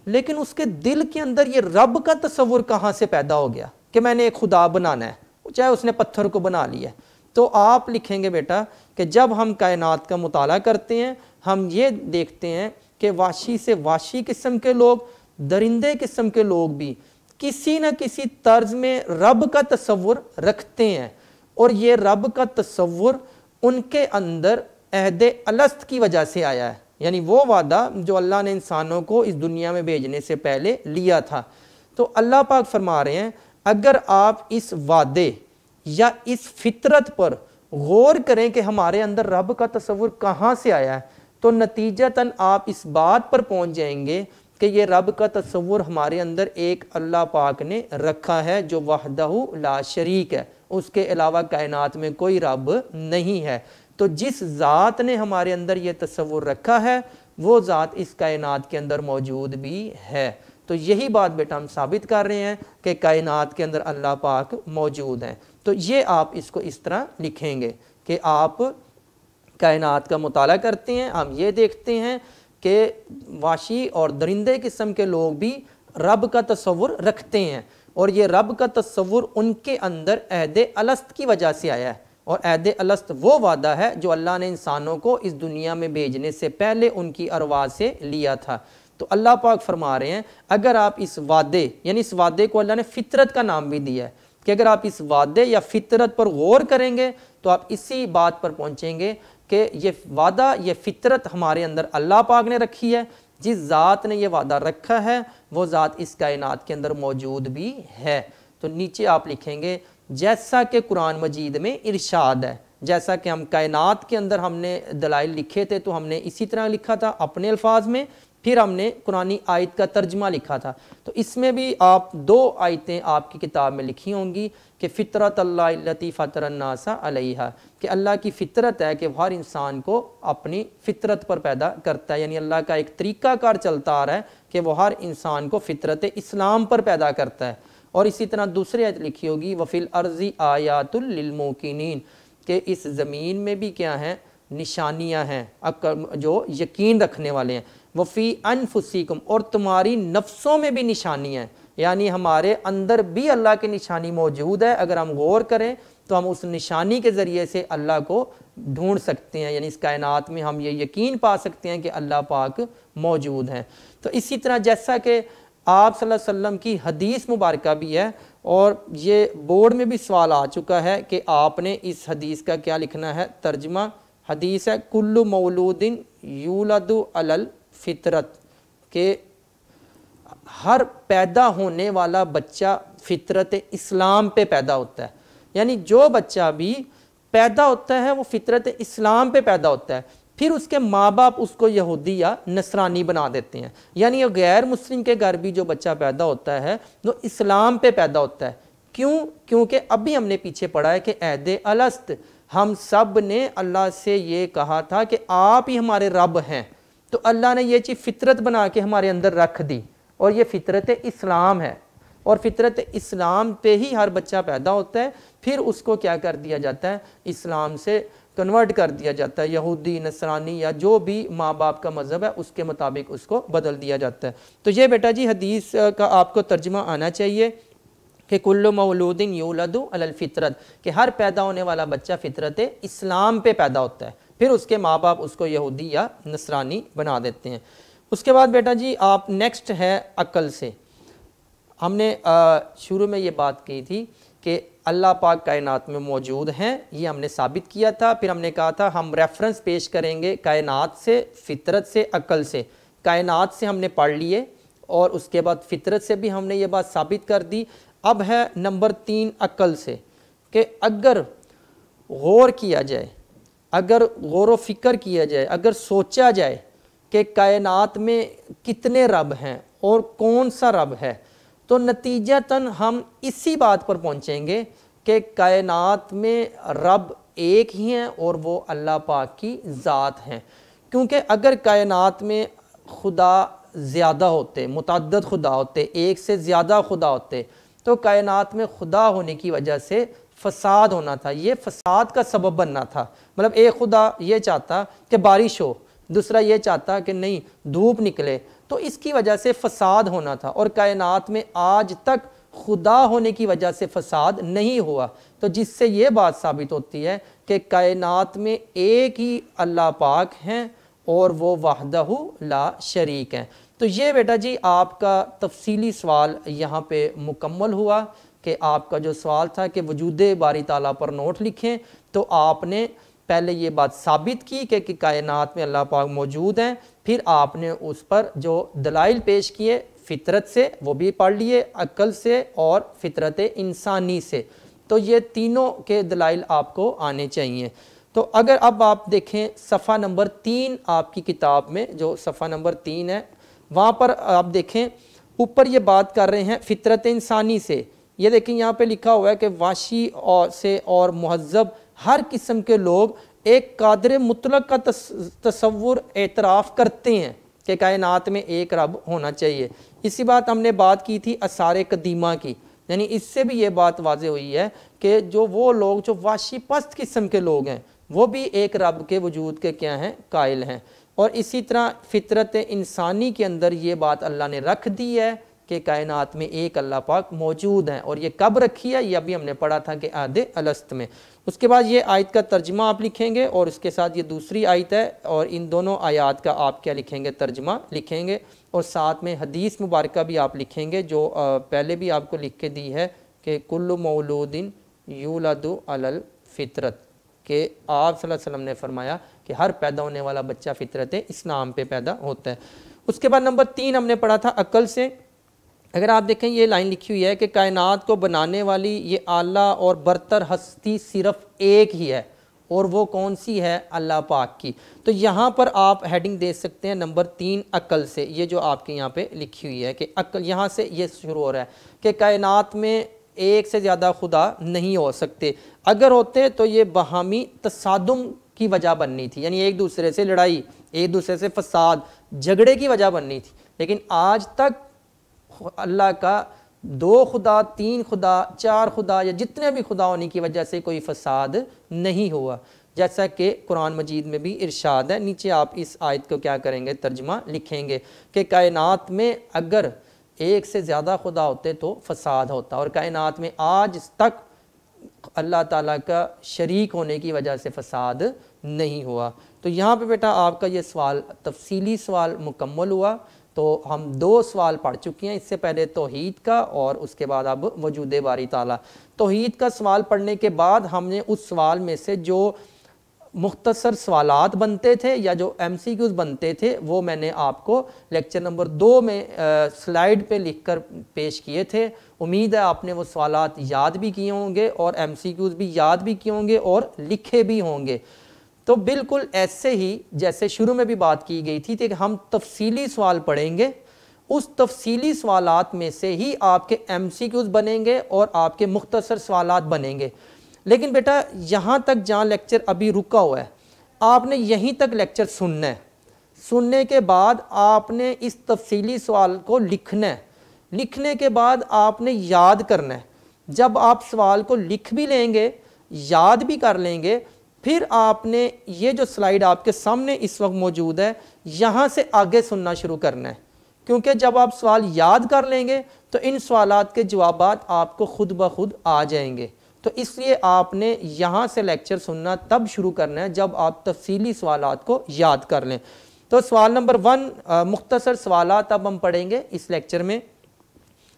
لیکن اس کے دل کے اندر یہ رب کا تصور کہاں سے پیدا ہو گیا کہ میں نے ایک خدا بنانا ہے، چاہے اس نے پتھر کو بنا لیا ہے۔ تو آپ لکھیں گے بیٹا کہ جب ہم کائنات کا مطالعہ کرتے ہیں، ہم یہ دیکھتے ہیں کہ وحشی سے وحشی قسم کے لوگ، درندے قسم کے لوگ بھی کسی نہ کسی طرز میں رب کا تصور رکھتے ہیں، اور یہ رب کا تصور ان کے اندر عہد الست کی وجہ سے آیا ہے، یعنی وہ وعدہ جو اللہ نے انسانوں کو اس دنیا میں بھیجنے سے پہلے لیا تھا۔ تو اللہ پاک فرما رہے ہیں اگر آپ اس وعدے یا اس فطرت پر غور کریں کہ ہمارے اندر رب کا تصور کہاں سے آیا ہے، تو نتیجتاً آپ اس بات پر پہنچ جائیں گے کہ یہ رب کا تصور ہمارے اندر ایک اللہ پاک نے رکھا ہے جو وحدہ لا شریک ہے، اس کے علاوہ کائنات میں کوئی رب نہیں ہے۔ تو جس ذات نے ہمارے اندر یہ تصور رکھا ہے وہ ذات اس کائنات کے اندر موجود بھی ہے۔ تو یہی بات بیٹا ہم ثابت کر رہے ہیں کہ کائنات کے اندر اللہ پاک موجود ہیں۔ تو یہ آپ اس کو اس طرح لکھیں گے کہ آپ کائنات کا مطالعہ کرتے ہیں، ہم یہ دیکھتے ہیں کہ وحشی اور درندے قسم کے لوگ بھی رب کا تصور رکھتے ہیں، اور یہ رب کا تصور ان کے اندر عہد الست کی وجہ سے آیا ہے، اور عہد الست وہ وعدہ ہے جو اللہ نے انسانوں کو اس دنیا میں بھیجنے سے پہلے ان کی ارواح سے لیا تھا۔ تو اللہ پاک فرما رہے ہیں اگر آپ اس وعدے، یعنی اس وعدے کو اللہ نے فطرت کا نام بھی دیا ہے، کہ اگر آپ اس وعدے یا فطرت پر غور کریں گے تو آپ اسی بات پر پہنچیں گے کہ یہ وعدہ، یہ فطرت ہمارے اندر اللہ پاک نے رکھی ہے، جس ذات نے یہ وعدہ رکھا ہے وہ ذات اس کائنات کے اندر موجود بھی ہے۔ تو نیچے آپ لکھیں گے جیسا کہ قرآن مجید میں ارشاد ہے، جیسا کہ ہم کائنات کے اندر ہم نے دلائل لکھے تھے تو ہم نے اسی طرح لکھا تھا اپنے الفاظ میں، پھر ہم نے قرآنی آیت کا ترجمہ لکھا تھا۔ تو اس میں بھی آپ 2 آیتیں آپ کی کتاب میں لکھی ہوں گی کہ فطرت اللہ التی فطر الناس علیہا، کہ اللہ کی فطرت ہے کہ ہر انسان کو اپنی فطرت پر پیدا کرتا ہے، یعنی اللہ کا ایک طریقہ کار چلتا آ رہا ہے کہ وہ ہر انسان کو فطرت اسلام پر پیدا کرتا ہے۔ اور اسی طرح دوسری آیت لکھی ہوگی وفی الارض آیات للموقنین، کہ اس زمین میں بھی کیا ہیں، نشانیاں ہیں جو یقین رکھنے والے ہیں۔ وفی انفسکم، اور تمہاری نفسوں میں بھی نشانیاں ہیں، یعنی ہمارے اندر بھی اللہ کی نشانی موجود ہے، اگر ہم غور کریں تو ہم اس نشانی کے ذریعے سے اللہ کو ڈھونڈ سکتے ہیں، یعنی اس کائنات میں ہم یہ یقین پا سکتے ہیں کہ اللہ پاک موجود ہیں۔ تو اسی طرح جیسا کہ آپ صلی اللہ علیہ وسلم کی حدیث مبارکہ بھی ہے، اور یہ بورڈ میں بھی سوال آ چکا ہے کہ آپ نے اس حدیث کا کیا لکھنا ہے ترجمہ۔ حدیث ہے کل مولود یولد علی الفطرت، کہ ہر پیدا ہونے والا بچہ فطرت اسلام پہ پیدا ہوتا ہے، یعنی جو بچہ بھی پیدا ہوتا ہے وہ فطرت اسلام پہ پیدا ہوتا ہے، پھر اس کے ماں باپ اس کو یہودی یا نصرانی بنا دیتے ہیں، یعنی غیر مسلم کے گھر بھی جو بچہ پیدا ہوتا ہے وہ اسلام پہ پیدا ہوتا ہے۔ کیوں؟ کیونکہ ابھی ہم نے پیچھے پڑھا ہے کہ عہد الست، ہم سب نے اللہ سے یہ کہا تھا کہ آپ ہی ہمارے رب ہیں، تو اللہ نے یہ چیز فطرت بنا کے ہمارے اندر رکھ دی، اور یہ فطرت اسلام ہے، اور فطرت اسلام پہ ہی ہر بچہ پیدا ہوتا ہے، پھر اس کو کیا کر دیا جاتا ہے، اسلام سے کنورٹ کر دیا جاتا ہے، یہودی نصرانی یا جو بھی ماں باپ کا مذہب ہے اس کے مطابق اس کو بدل دیا جاتا ہے۔ تو یہ بیٹا جی حدیث کا آپ کو ترجمہ آنا چاہیے کہ کل مولود یولد علی الفطرت، کہ ہر پیدا ہونے والا بچہ فطرت اسلام پہ پیدا ہوتا ہے، پھر اس کے ماں باپ اس کو یہودی یا نصرانی بنا دیتے ہیں۔ اس کے بعد بیٹا جی آپ نیکسٹ ہے عقل سے۔ ہم نے شروع میں یہ بات کی تھی کہ اللہ پاک کائنات میں موجود ہیں، یہ ہم نے ثابت کیا تھا، پھر ہم نے کہا تھا ہم ریفرنس پیش کریں گے کائنات سے، فطرت سے، عقل سے۔ کائنات سے ہم نے پڑھ لیے، اور اس کے بعد فطرت سے بھی ہم نے یہ بات ثابت کر دی۔ اب ہے نمبر 3 عقل سے، کہ اگر غور کیا جائے، اگر غور و فکر کیا جائے، اگر سوچا جائے کہ کائنات میں کتنے رب ہیں، اور کون سا رب ہے، تو نتیجتاً ہم اسی بات پر پہنچیں گے کہ کائنات میں رب ایک ہی ہیں اور وہ اللہ پاک کی ذات ہیں۔ کیونکہ اگر کائنات میں خدا زیادہ ہوتے، متعدد خدا ہوتے، ایک سے زیادہ خدا ہوتے، تو کائنات میں خدا ہونے کی وجہ سے فساد ہونا تھا، یہ فساد کا سبب بننا تھا۔ مطلب ایک خدا یہ چاہتا کہ بارش ہو، دوسرا یہ چاہتا کہ نہیں دھوپ نکلے، تو اس کی وجہ سے فساد ہونا تھا، اور کائنات میں آج تک خدا ہونے کی وجہ سے فساد نہیں ہوا۔ تو جس سے یہ بات ثابت ہوتی ہے کہ کائنات میں ایک ہی اللہ پاک ہیں اور وہ وحدہ لا شریک ہیں۔ تو یہ بیٹا جی آپ کا تفصیلی سوال یہاں پہ مکمل ہوا کہ آپ کا جو سوال تھا کہ وجود باری تعالیٰ پر نوٹ لکھیں، تو آپ نے پہلے یہ بات ثابت کی کہ کائنات میں اللہ پاک موجود ہیں، پھر آپ نے اس پر جو دلائل پیش کیے فطرت سے وہ بھی پڑھ لیے، عقل سے اور فطرت انسانی سے، تو یہ تینوں کے دلائل آپ کو آنے چاہیے۔ تو اگر اب آپ دیکھیں صفحہ نمبر 3 آپ کی کتاب میں، جو صفحہ نمبر 3 ہے، وہاں پر آپ دیکھیں اوپر یہ بات کر رہے ہیں فطرت انسانی سے۔ یہ دیکھیں یہاں پہ لکھا ہوا ہے کہ وحشی اور مہذب ہر قسم کے لوگ ایک قادر مطلق کا تصور اعتراف کرتے ہیں کہ کائنات میں ایک رب ہونا چاہیے۔ اسی بات ہم نے بات کی تھی آثار قدیمہ کی، یعنی اس سے بھی یہ بات واضح ہوئی ہے کہ جو وہ لوگ جو وحشی پست قسم کے لوگ ہیں وہ بھی ایک رب کے وجود کے کیا ہیں، قائل ہیں۔ اور اسی طرح فطرت انسانی کے اندر یہ بات اللہ نے رکھ دی ہے کہ کائنات میں ایک اللہ پاک موجود ہیں، اور یہ کب رکھی ہے یہ ابھی ہم نے پڑھا تھا کہ عہد الست میں۔ اس کے بعد یہ آیت کا ترجمہ آپ لکھیں گے، اور اس کے ساتھ یہ دوسری آیت ہے، اور ان دونوں آیات کا آپ کیا لکھیں گے، ترجمہ لکھیں گے، اور ساتھ میں حدیث مبارکہ بھی آپ لکھیں گے جو پہلے بھی آپ کو لکھ کے دی ہے کہ کل مولود یولد علی الفطرت، کہ آپ صلی اللہ علیہ وسلم نے فرمایا کہ ہر پیدا ہونے والا بچہ فطرت اسلام پہ پیدا ہوتا ہے۔ اس کے بعد نمبر 3 ہم نے پڑھا تھا عقل سے۔ اگر آپ دیکھیں یہ لائن لکھی ہوئی ہے کہ کائنات کو بنانے والی یہ اعلیٰ اور برتر ہستی صرف ایک ہی ہے، اور وہ کون سی ہے، اللہ پاک کی۔ تو یہاں پر آپ ہیڈنگ دے سکتے ہیں نمبر 3 عقل سے، یہ جو آپ کے یہاں پہ لکھی ہوئی ہے کہ عقل، یہاں سے یہ شروع ہو رہا ہے کہ کائنات میں ایک سے زیادہ خدا نہیں ہو سکتے، اگر ہوتے تو یہ باہمی تصادم کی وجہ بننی تھی، یعنی ایک دوسرے سے لڑائی، ایک دوسرے سے فساد، جھگڑے کی وجہ بننی تھی۔ لیکن آج تک اللہ کا 2 خدا، 3 خدا، 4 خدا یا جتنے بھی خدا ہونے کی وجہ سے کوئی فساد نہیں ہوا، جیسا کہ قرآن مجید میں بھی ارشاد ہے۔ نیچے آپ اس آیت کو کیا کریں گے، ترجمہ لکھیں گے کہ کائنات میں اگر ایک سے زیادہ خدا ہوتے تو فساد ہوتا، اور کائنات میں آج تک اللہ تعالیٰ کا شریک ہونے کی وجہ سے فساد نہیں ہوا۔ تو یہاں پہ بیٹا آپ کا یہ سوال تفصیلی سوال مکمل ہوا۔ تو ہم 2 سوال پڑھ چکے ہیں، اس سے پہلے توحید کا اور اس کے بعد اب وجود باری تعالیٰ۔ توحید کا سوال پڑھنے کے بعد ہم نے اس سوال میں سے جو مختصر سوالات بنتے تھے یا جو ایم سی کیوز بنتے تھے وہ میں نے آپ کو لیکچر نمبر 2 میں سلائیڈ پہ لکھ کر پیش کیے تھے۔ امید ہے آپ نے وہ سوالات یاد بھی کیے ہوں گے اور ایم سی کیوز بھی یاد بھی کیے ہوں گے اور لکھے بھی ہوں گے۔ تو بالکل ایسے ہی جیسے شروع میں بھی بات کی گئی تھی کہ ہم تفصیلی سوال پڑھیں گے، اس تفصیلی سوالات میں سے ہی آپ کے ایم سی کیوز بنیں گے اور آپ کے مختصر سوالات بنیں گے۔ لیکن بیٹا یہاں تک جہاں لیکچر ابھی رکا ہوا ہے آپ نے یہیں تک لیکچر سننا ہے، سننے کے بعد آپ نے اس تفصیلی سوال کو لکھنا ہے، لکھنے کے بعد آپ نے یاد کرنا ہے۔ جب آپ سوال کو لکھ بھی لیں گے، یاد بھی کر لیں گے، پھر آپ نے یہ جو سلائیڈ آپ کے سامنے اس وقت موجود ہے یہاں سے آگے سننا شروع کرنا ہے، کیونکہ جب آپ سوال یاد کر لیں گے تو ان سوالات کے جوابات آپ کو خود بخود آ جائیں گے۔ تو اس لیے آپ نے یہاں سے لیکچر سننا تب شروع کرنا ہے جب آپ تفصیلی سوالات کو یاد کر لیں۔ تو سوال نمبر 1 مختصر سوالات اب ہم پڑھیں گے اس لیکچر میں۔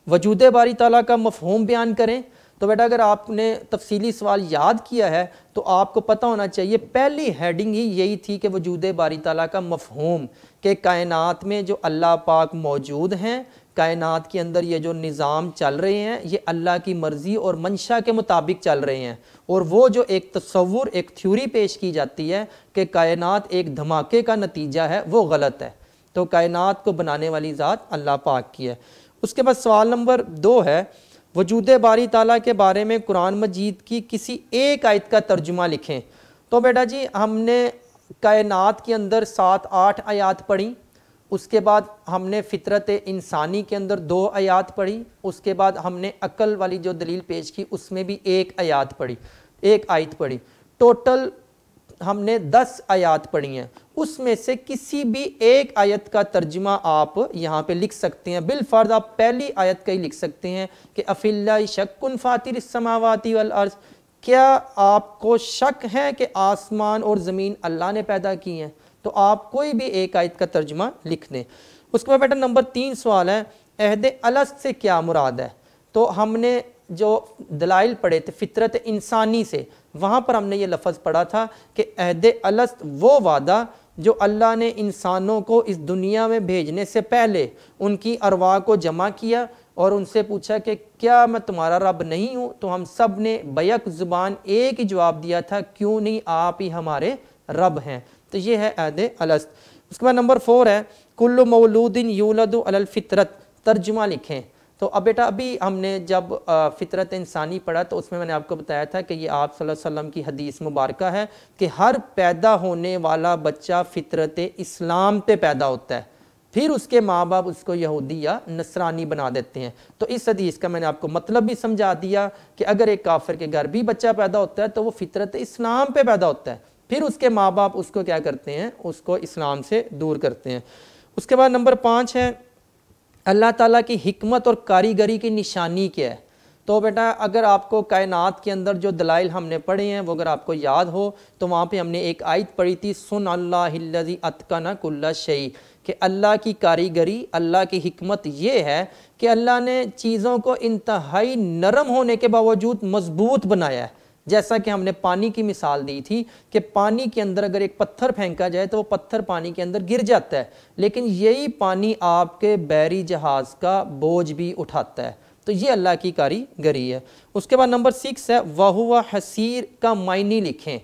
وجود باری تعالیٰ کا مفہوم بیان کریں۔ تو بیٹا اگر آپ نے تفصیلی سوال یاد کیا ہے تو آپ کو پتہ ہونا چاہیے پہلی ہیڈنگ ہی یہی تھی کہ وجود باری تعالیٰ کا مفہوم، کہ کائنات میں جو اللہ پاک موجود ہیں، کائنات کے اندر یہ جو نظام چل رہے ہیں یہ اللہ کی مرضی اور منشا کے مطابق چل رہے ہیں، اور وہ جو ایک تصور ایک تھیوری پیش کی جاتی ہے کہ کائنات ایک دھماکے کا نتیجہ ہے وہ غلط ہے۔ تو کائنات کو بنانے والی ذات اللہ پاک کی ہے۔ اس کے بعد سوال نمبر 2 ہے، وجود باری تعالیٰ کے بارے میں قرآن مجید کی کسی ایک آیت کا ترجمہ لکھیں۔ تو بیٹا جی ہم نے کائنات کے اندر 7-8 آیات پڑھی، اس کے بعد ہم نے فطرت انسانی کے اندر 2 آیات پڑھی، اس کے بعد ہم نے عقل والی جو دلیل پیش کی اس میں بھی 1 آیت پڑھی، ٹوٹل ہم نے 10 آیات پڑھی ہیں۔ اس میں سے کسی بھی ایک آیت کا ترجمہ آپ یہاں پہ لکھ سکتے ہیں، بالفرض آپ پہلی آیت کا ہی لکھ سکتے ہیں کہ افی اللہ شک فاطر السماوات والارض، کیا آپ کو شک ہے کہ آسمان اور زمین اللہ نے پیدا کی ہیں؟ تو آپ کوئی بھی ایک آیت کا ترجمہ لکھ دیں۔ اس کے بعد بیٹا نمبر 3 سوال ہے، عہد الست سے کیا مراد ہے؟ تو ہم نے جو دلائل پڑھے تھے فطرت انسانی سے، وہاں پر ہم نے یہ لفظ پڑھا تھا کہ عہد الست وہ وعدہ جو اللہ نے انسانوں کو اس دنیا میں بھیجنے سے پہلے ان کی ارواح کو جمع کیا اور ان سے پوچھا کہ کیا میں تمہارا رب نہیں ہوں؟ تو ہم سب نے بیک زبان ایک ہی جواب دیا تھا، کیوں نہیں، آپ ہی ہمارے رب ہیں۔ تو یہ ہے عہد الست۔ اس کے بعد نمبر 4 ہے، کل مولود یولد علی الفطرت، ترجمہ لکھیں۔ تو اب بیٹا ابھی ہم نے جب فطرت انسانی پڑھا تو اس میں نے آپ کو بتایا تھا کہ یہ آپ صلی اللہ علیہ وسلم کی حدیث مبارکہ ہے کہ ہر پیدا ہونے والا بچہ فطرت اسلام پہ پیدا ہوتا ہے، پھر اس کے ماں باپ اس کو یہودی یا نصرانی بنا دیتے ہیں۔ تو اس حدیث کا میں نے آپ کو مطلب بھی سمجھا دیا کہ اگر ایک کافر کے گھر بھی بچہ پیدا ہوتا ہے تو وہ فطرت اسلام پہ پیدا ہوتا ہے، پھر اس کے ماں باپ اس کو کیا کرتے ہیں، اس کو اسلام سے دور کرتے ہیں۔ اس کے بعد نمبر 5 ہے، اللہ تعالیٰ کی حکمت اور کاریگری کی نشانی کیا ہے؟ تو بیٹا اگر آپ کو کائنات کے اندر جو دلائل ہم نے پڑھے ہیں وہ اگر آپ کو یاد ہو تو وہاں پہ ہم نے ایک آیت پڑھی تھی، سن اللہ الذی اتقن کل شیء، کہ اللہ کی کاریگری، اللہ کی حکمت یہ ہے کہ اللہ نے چیزوں کو انتہائی نرم ہونے کے باوجود مضبوط بنایا ہے۔ جیسا کہ ہم نے پانی کی مثال دی تھی کہ پانی کے اندر اگر ایک پتھر پھینکا جائے تو وہ پتھر پانی کے اندر گر جاتا ہے، لیکن یہی پانی آپ کے بحری جہاز کا بوجھ بھی اٹھاتا ہے۔ تو یہ اللہ کی کاریگری ہے۔ اس کے بعد نمبر 6 ہے، وَهُوَ حَسِيرٌ کا معنی لکھیں۔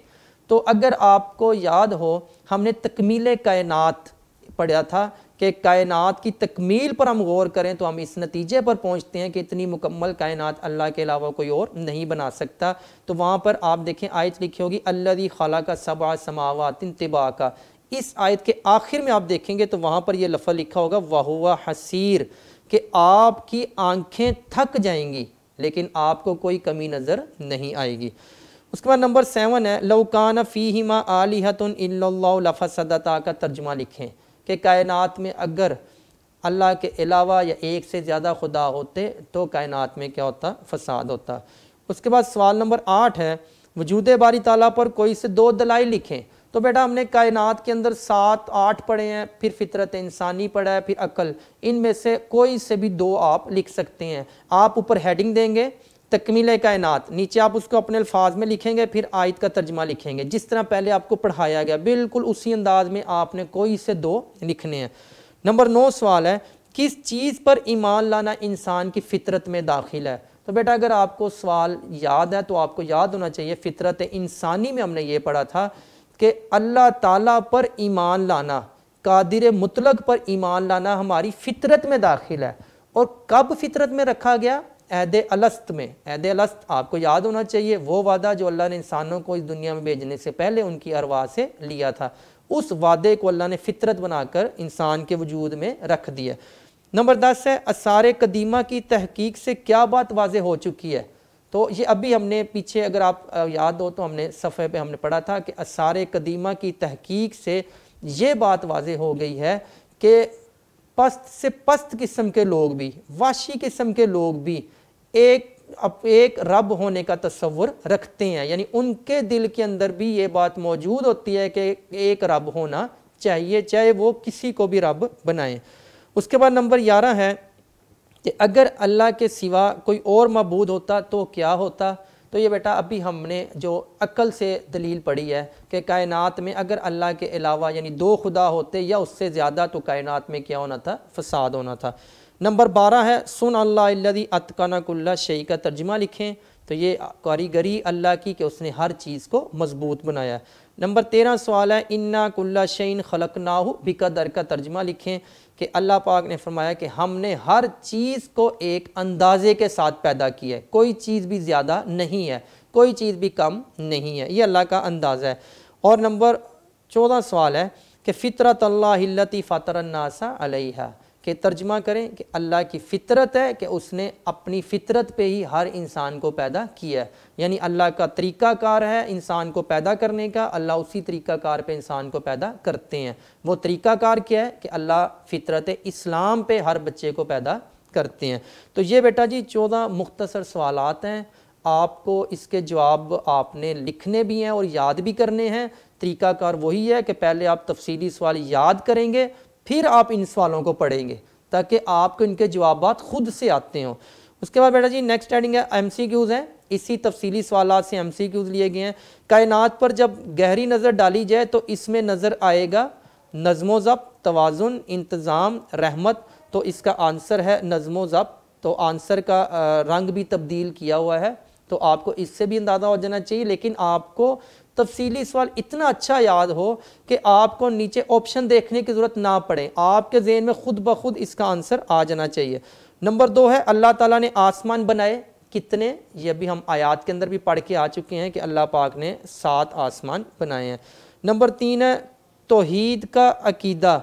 تو اگر آپ کو یاد ہو ہم نے تکمیل کائنات پڑھا تھا کہ کائنات کی تکمیل پر ہم غور کریں تو ہم اس نتیجے پر پہنچتے ہیں کہ اتنی مکمل کائنات اللہ کے علاوہ کوئی اور نہیں بنا سکتا۔ تو وہاں پر آپ دیکھیں آیت لکھی ہوگی الذی خلق سبع سماوات طباقا، اس آیت کے آخر میں آپ دیکھیں گے تو وہاں پر یہ لفظ لکھا ہوگا وَهُوَ حَسِيرٌ، کہ آپ کی آنکھیں تھک جائیں گی لیکن آپ کو کوئی کمی نظر نہیں آئے گی۔ اس کے بعد نمبر 7 ہے، لَوْ كَانَ فِيهِمَا آلِهَةٌ إِلَّا اللَّهُ لَفَسَدَتَا کا ترجمہ لکھیں کہ کائنات میں اگر اللہ کے علاوہ یا ایک سے زیادہ خدا ہوتے تو کائنات میں کیا ہوتا، فساد ہوتا۔ اس کے بعد سوال نمبر 8 ہے، وجود باری تعالیٰ پر کوئی سے 2 دلائل لکھیں۔ تو بیٹا ہم نے کائنات کے اندر 7-8 پڑھے ہیں، پھر فطرت انسانی پڑھا ہے، پھر عقل، ان میں سے کوئی سے بھی 2 آپ لکھ سکتے ہیں۔ آپ اوپر ہیڈنگ دیں گے تکمیل کائنات، نیچے آپ اس کو اپنے الفاظ میں لکھیں گے، پھر آیت کا ترجمہ لکھیں گے جس طرح پہلے آپ کو پڑھایا گیا، بالکل اسی انداز میں آپ نے کوئی سے 2 لکھنے ہیں۔ نمبر 9 سوال ہے، کس چیز پر ایمان لانا انسان کی فطرت میں داخل ہے؟ تو بیٹا اگر آپ کو سوال یاد ہے تو آپ کو یاد ہونا چاہیے فطرت انسانی میں ہم نے یہ پڑھا تھا کہ اللہ تعالیٰ پر ایمان لانا، قادر مطلق پر ایمان لانا ہماری فطرت میں داخل ہے۔ اور کب فطرت میں رکھا گیا؟ عہد الست میں۔ عہد الست آپ کو یاد ہونا چاہیے، وہ وعدہ جو اللہ نے انسانوں کو اس دنیا میں بھیجنے سے پہلے ان کی ارواح سے لیا تھا، اس وعدے کو اللہ نے فطرت بنا کر انسان کے وجود میں رکھ دیا۔ نمبر 10 ہے، آثار قدیمہ کی تحقیق سے کیا بات واضح ہو چکی ہے؟ تو یہ ابھی ہم نے پیچھے اگر آپ یاد ہو تو ہم نے صفحے پہ ہم نے پڑھا تھا کہ آثار قدیمہ کی تحقیق سے یہ بات واضح ہو گئی ہے کہ پست سے پست قسم کے لوگ بھی، وحشی قسم کے لوگ بھی ایک رب ہونے کا تصور رکھتے ہیں، یعنی ان کے دل کے اندر بھی یہ بات موجود ہوتی ہے کہ ایک رب ہونا چاہیے، چاہے وہ کسی کو بھی رب بنائیں۔ اس کے بعد نمبر 11 ہے کہ اگر اللہ کے سوا کوئی اور معبود ہوتا تو کیا ہوتا؟ تو یہ بیٹا ابھی ہم نے جو عقل سے دلیل پڑھی ہے کہ کائنات میں اگر اللہ کے علاوہ یعنی 2 خدا ہوتے یا اس سے زیادہ تو کائنات میں کیا ہونا تھا؟ فساد ہونا تھا۔ نمبر 12 ہے، سن اللہ الذی اتقن کل شیء کا ترجمہ لکھیں۔ تو یہ کاریگری اللہ کی کہ اس نے ہر چیز کو مضبوط بنایا ہے۔ نمبر 13 سوال ہے انا کل شیء خلقناہ بقدر کا ترجمہ لکھیں کہ اللہ پاک نے فرمایا کہ ہم نے ہر چیز کو ایک اندازے کے ساتھ پیدا کیا ہے، کوئی چیز بھی زیادہ نہیں ہے، کوئی چیز بھی کم نہیں ہے، یہ اللہ کا اندازہ ہے۔ اور نمبر 14 سوال ہے کہ فطرت اللہ التی فطر الناس علیہا، کہ ترجمہ کریں کہ اللہ کی فطرت ہے کہ اس نے اپنی فطرت پہ ہی ہر انسان کو پیدا کیا ہے، یعنی اللہ کا طریقہ کار ہے انسان کو پیدا کرنے کا، اللہ اسی طریقہ کار پہ انسان کو پیدا کرتے ہیں۔ وہ طریقہ کار کیا ہے کہ اللہ فطرت اسلام پہ ہر بچے کو پیدا کرتے ہیں۔ تو یہ بیٹا جی 14 مختصر سوالات ہیں، آپ کو اس کے جواب آپ نے لکھنے بھی ہیں اور یاد بھی کرنے ہیں۔ طریقہ کار وہی ہے کہ پہلے آپ تفصیلی سوال یاد کریں گے، پھر آپ ان سوالوں کو پڑھیں گے تاکہ آپ کو ان کے جوابات خود سے آتے ہوں۔ اس کے بعد بیٹا جی نیکسٹ ہیڈنگ ہے ایم سی کیوز ہیں، اسی تفصیلی سوالات سے ایم سی کیوز لیے گئے ہیں۔ کائنات پر جب گہری نظر ڈالی جائے تو اس میں نظر آئے گا نظم و ضبط، توازن، انتظام، رحمت، تو اس کا آنسر ہے نظم و ضبط۔ تو آنسر کا رنگ بھی تبدیل کیا ہوا ہے، تو آپ کو اس سے بھی اندازہ ہو جانا چاہیے، لیکن آپ کو تفصیلی سوال اتنا اچھا یاد ہو کہ آپ کو نیچے آپشن دیکھنے کی ضرورت نہ پڑے، آپ کے ذہن میں خود بخود اس کا آنسر آ جانا چاہیے۔ نمبر 2 ہے اللہ تعالیٰ نے آسمان بنائے کتنے، یہ بھی ہم آیات کے اندر بھی پڑھ کے آ چکے ہیں کہ اللہ پاک نے 7 آسمان بنائے ہیں۔ نمبر 3 ہے توحید کا عقیدہ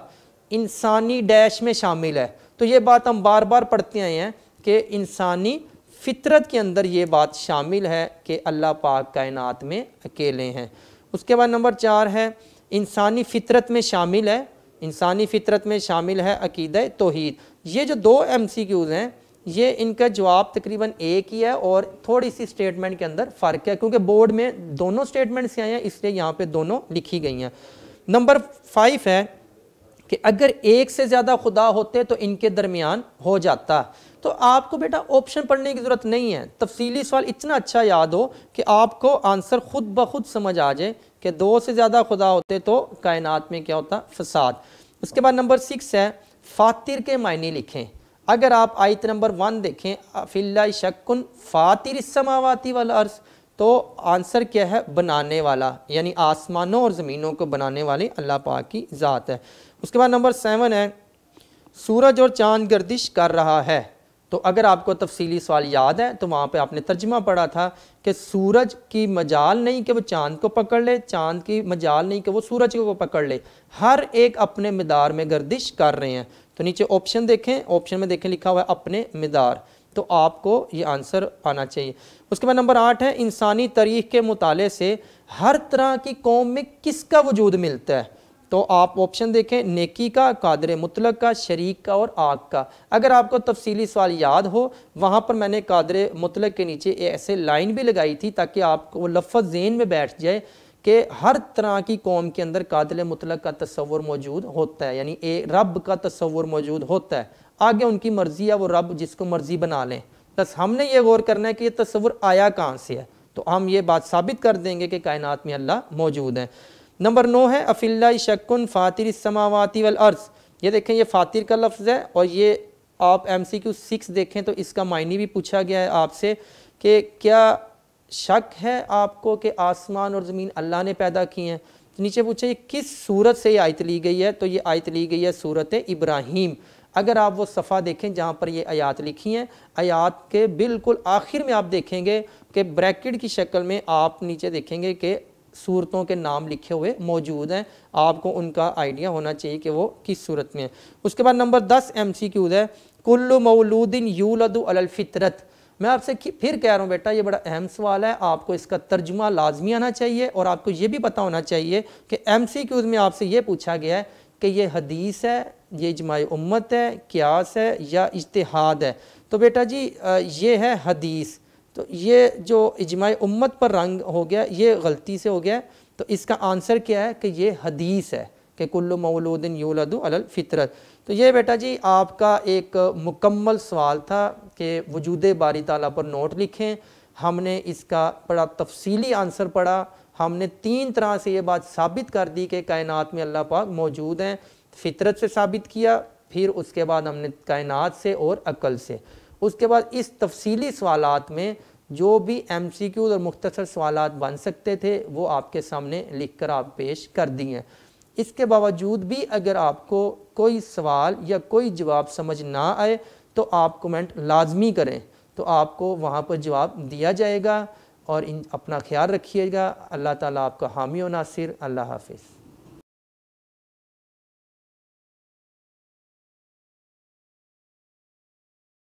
انسانی ڈیش میں شامل ہے، تو یہ بات ہم بار بار پڑھتے آئے ہیں کہ انسانی فطرت کے اندر یہ بات شامل ہے کہ اللہ پاک کائنات میں اکیلے ہیں۔ اس کے بعد نمبر 4 ہے انسانی فطرت میں شامل ہے، انسانی فطرت میں شامل ہے عقیدہ توحید۔ یہ جو 2 ایم سی کیوز ہیں یہ ان کا جواب تقریباً ایک ہی ہے اور تھوڑی سی سٹیٹمنٹ کے اندر فرق ہے، کیونکہ بورڈ میں دونوں سٹیٹمنٹ سے آئے ہیں اس لیے یہاں پہ دونوں لکھی گئی ہیں۔ نمبر 5 ہے کہ اگر ایک سے زیادہ خدا ہوتے تو ان کے درمیان ہو جاتا، تو آپ کو بیٹا آپشن پڑھنے کی ضرورت نہیں ہے، تفصیلی سوال اتنا اچھا یاد ہو کہ آپ کو آنسر خود بخود سمجھ آ جائے کہ 2 سے زیادہ خدا ہوتے تو کائنات میں کیا ہوتا، فساد۔ اس کے بعد نمبر 6 ہے فاطر کے معنی لکھیں۔ اگر آپ آیت نمبر 1 دیکھیں فی اللہ شکن فاطر السماوات والارض، تو آنسر کیا ہے، بنانے والا، یعنی آسمانوں اور زمینوں کو بنانے والے اللہ پاک کی ذات ہے۔ اس کے بعد نمبر 7 ہے سورج اور چاند گردش کر رہا ہے، تو اگر آپ کو تفصیلی سوال یاد ہے تو وہاں پہ آپ نے ترجمہ پڑھا تھا کہ سورج کی مجال نہیں کہ وہ چاند کو پکڑ لے، چاند کی مجال نہیں کہ وہ سورج کو پکڑ لے، ہر ایک اپنے مدار میں گردش کر رہے ہیں۔ تو نیچے آپشن دیکھیں، آپشن میں دیکھیں لکھا ہوا ہے اپنے مدار، تو آپ کو یہ آنسر آنا چاہیے۔ اس کے بعد نمبر 8 ہے انسانی تاریخ کے مطالعے سے ہر طرح کی قوم میں کس کا وجود ملتا ہے، تو آپ آپشن دیکھیں نیکی کا، قادر مطلق کا، شریک کا اور آگ کا۔ اگر آپ کو تفصیلی سوال یاد ہو وہاں پر میں نے قادر مطلق کے نیچے ایسے لائن بھی لگائی تھی تاکہ آپ کو وہ لفظ ذہن میں بیٹھ جائے کہ ہر طرح کی قوم کے اندر قادر مطلق کا تصور موجود ہوتا ہے، یعنی رب کا تصور موجود ہوتا ہے، آگے ان کی مرضی ہے، وہ رب جس کو مرضی بنا لیں، بس ہم نے یہ غور کرنا ہے کہ یہ تصور آیا کہاں سے ہے، تو ہم یہ بات ثابت کر دیں گے کہ کائنات میں اللہ موجود ہے۔ نمبر 9 ہے افی اللہ شکن فاطر السماوات والارض، یہ دیکھیں یہ فاطر کا لفظ ہے، اور یہ آپ ایم سی کیو 6 دیکھیں تو اس کا معنی بھی پوچھا گیا ہے آپ سے کہ کیا شک ہے آپ کو کہ آسمان اور زمین اللہ نے پیدا کی ہیں، نیچے پوچھا یہ کس سورت سے یہ آیت لی گئی ہے، تو یہ آیت لی گئی ہے سورت ابراہیم۔ اگر آپ وہ صفحہ دیکھیں جہاں پر یہ آیات لکھی ہیں، آیات کے بالکل آخر میں آپ دیکھیں گے کہ بریکٹ کی شکل میں آپ نیچے دیکھیں گے کہ صورتوں کے نام لکھے ہوئے موجود ہیں، آپ کو ان کا آئیڈیا ہونا چاہیے کہ وہ کس صورت میں ہے۔ اس کے بعد نمبر 10 ایم سی کیوز ہے کل مولود یولد علی الفطرت۔ میں آپ سے پھر کہہ رہا ہوں بیٹا یہ بڑا اہم سوال ہے، آپ کو اس کا ترجمہ لازمی آنا چاہیے، اور آپ کو یہ بھی پتہ ہونا چاہیے کہ ایم سی کیوز میں آپ سے یہ پوچھا گیا ہے کہ یہ حدیث ہے، یہ اجماع امت ہے، قیاس ہے یا اجتہاد ہے، تو بیٹا جی یہ ہے حدیث، تو یہ جو اجماع امت پر رنگ ہو گیا یہ غلطی سے ہو گیا، تو اس کا آنسر کیا ہے کہ یہ حدیث ہے کہ کل مولود یولد علی الفطرت۔ تو یہ بیٹا جی آپ کا ایک مکمل سوال تھا کہ وجود باری تعالیٰ پر نوٹ لکھیں۔ ہم نے اس کا بڑا تفصیلی آنسر پڑھا، ہم نے 3 طرح سے یہ بات ثابت کر دی کہ کائنات میں اللہ پاک موجود ہیں، فطرت سے ثابت کیا، پھر اس کے بعد ہم نے کائنات سے اور عقل سے۔ اس کے بعد اس تفصیلی سوالات میں جو بھی MCQs اور مختصر سوالات بن سکتے تھے وہ آپ کے سامنے لکھ کر آپ پیش کر دیے ہیں۔ اس کے باوجود بھی اگر آپ کو کوئی سوال یا کوئی جواب سمجھ نہ آئے تو آپ کمنٹ لازمی کریں، تو آپ کو وہاں پر جواب دیا جائے گا۔ اور اپنا خیال رکھیے گا۔ اللہ تعالیٰ آپ کا حامی و ناصر۔ اللہ حافظ۔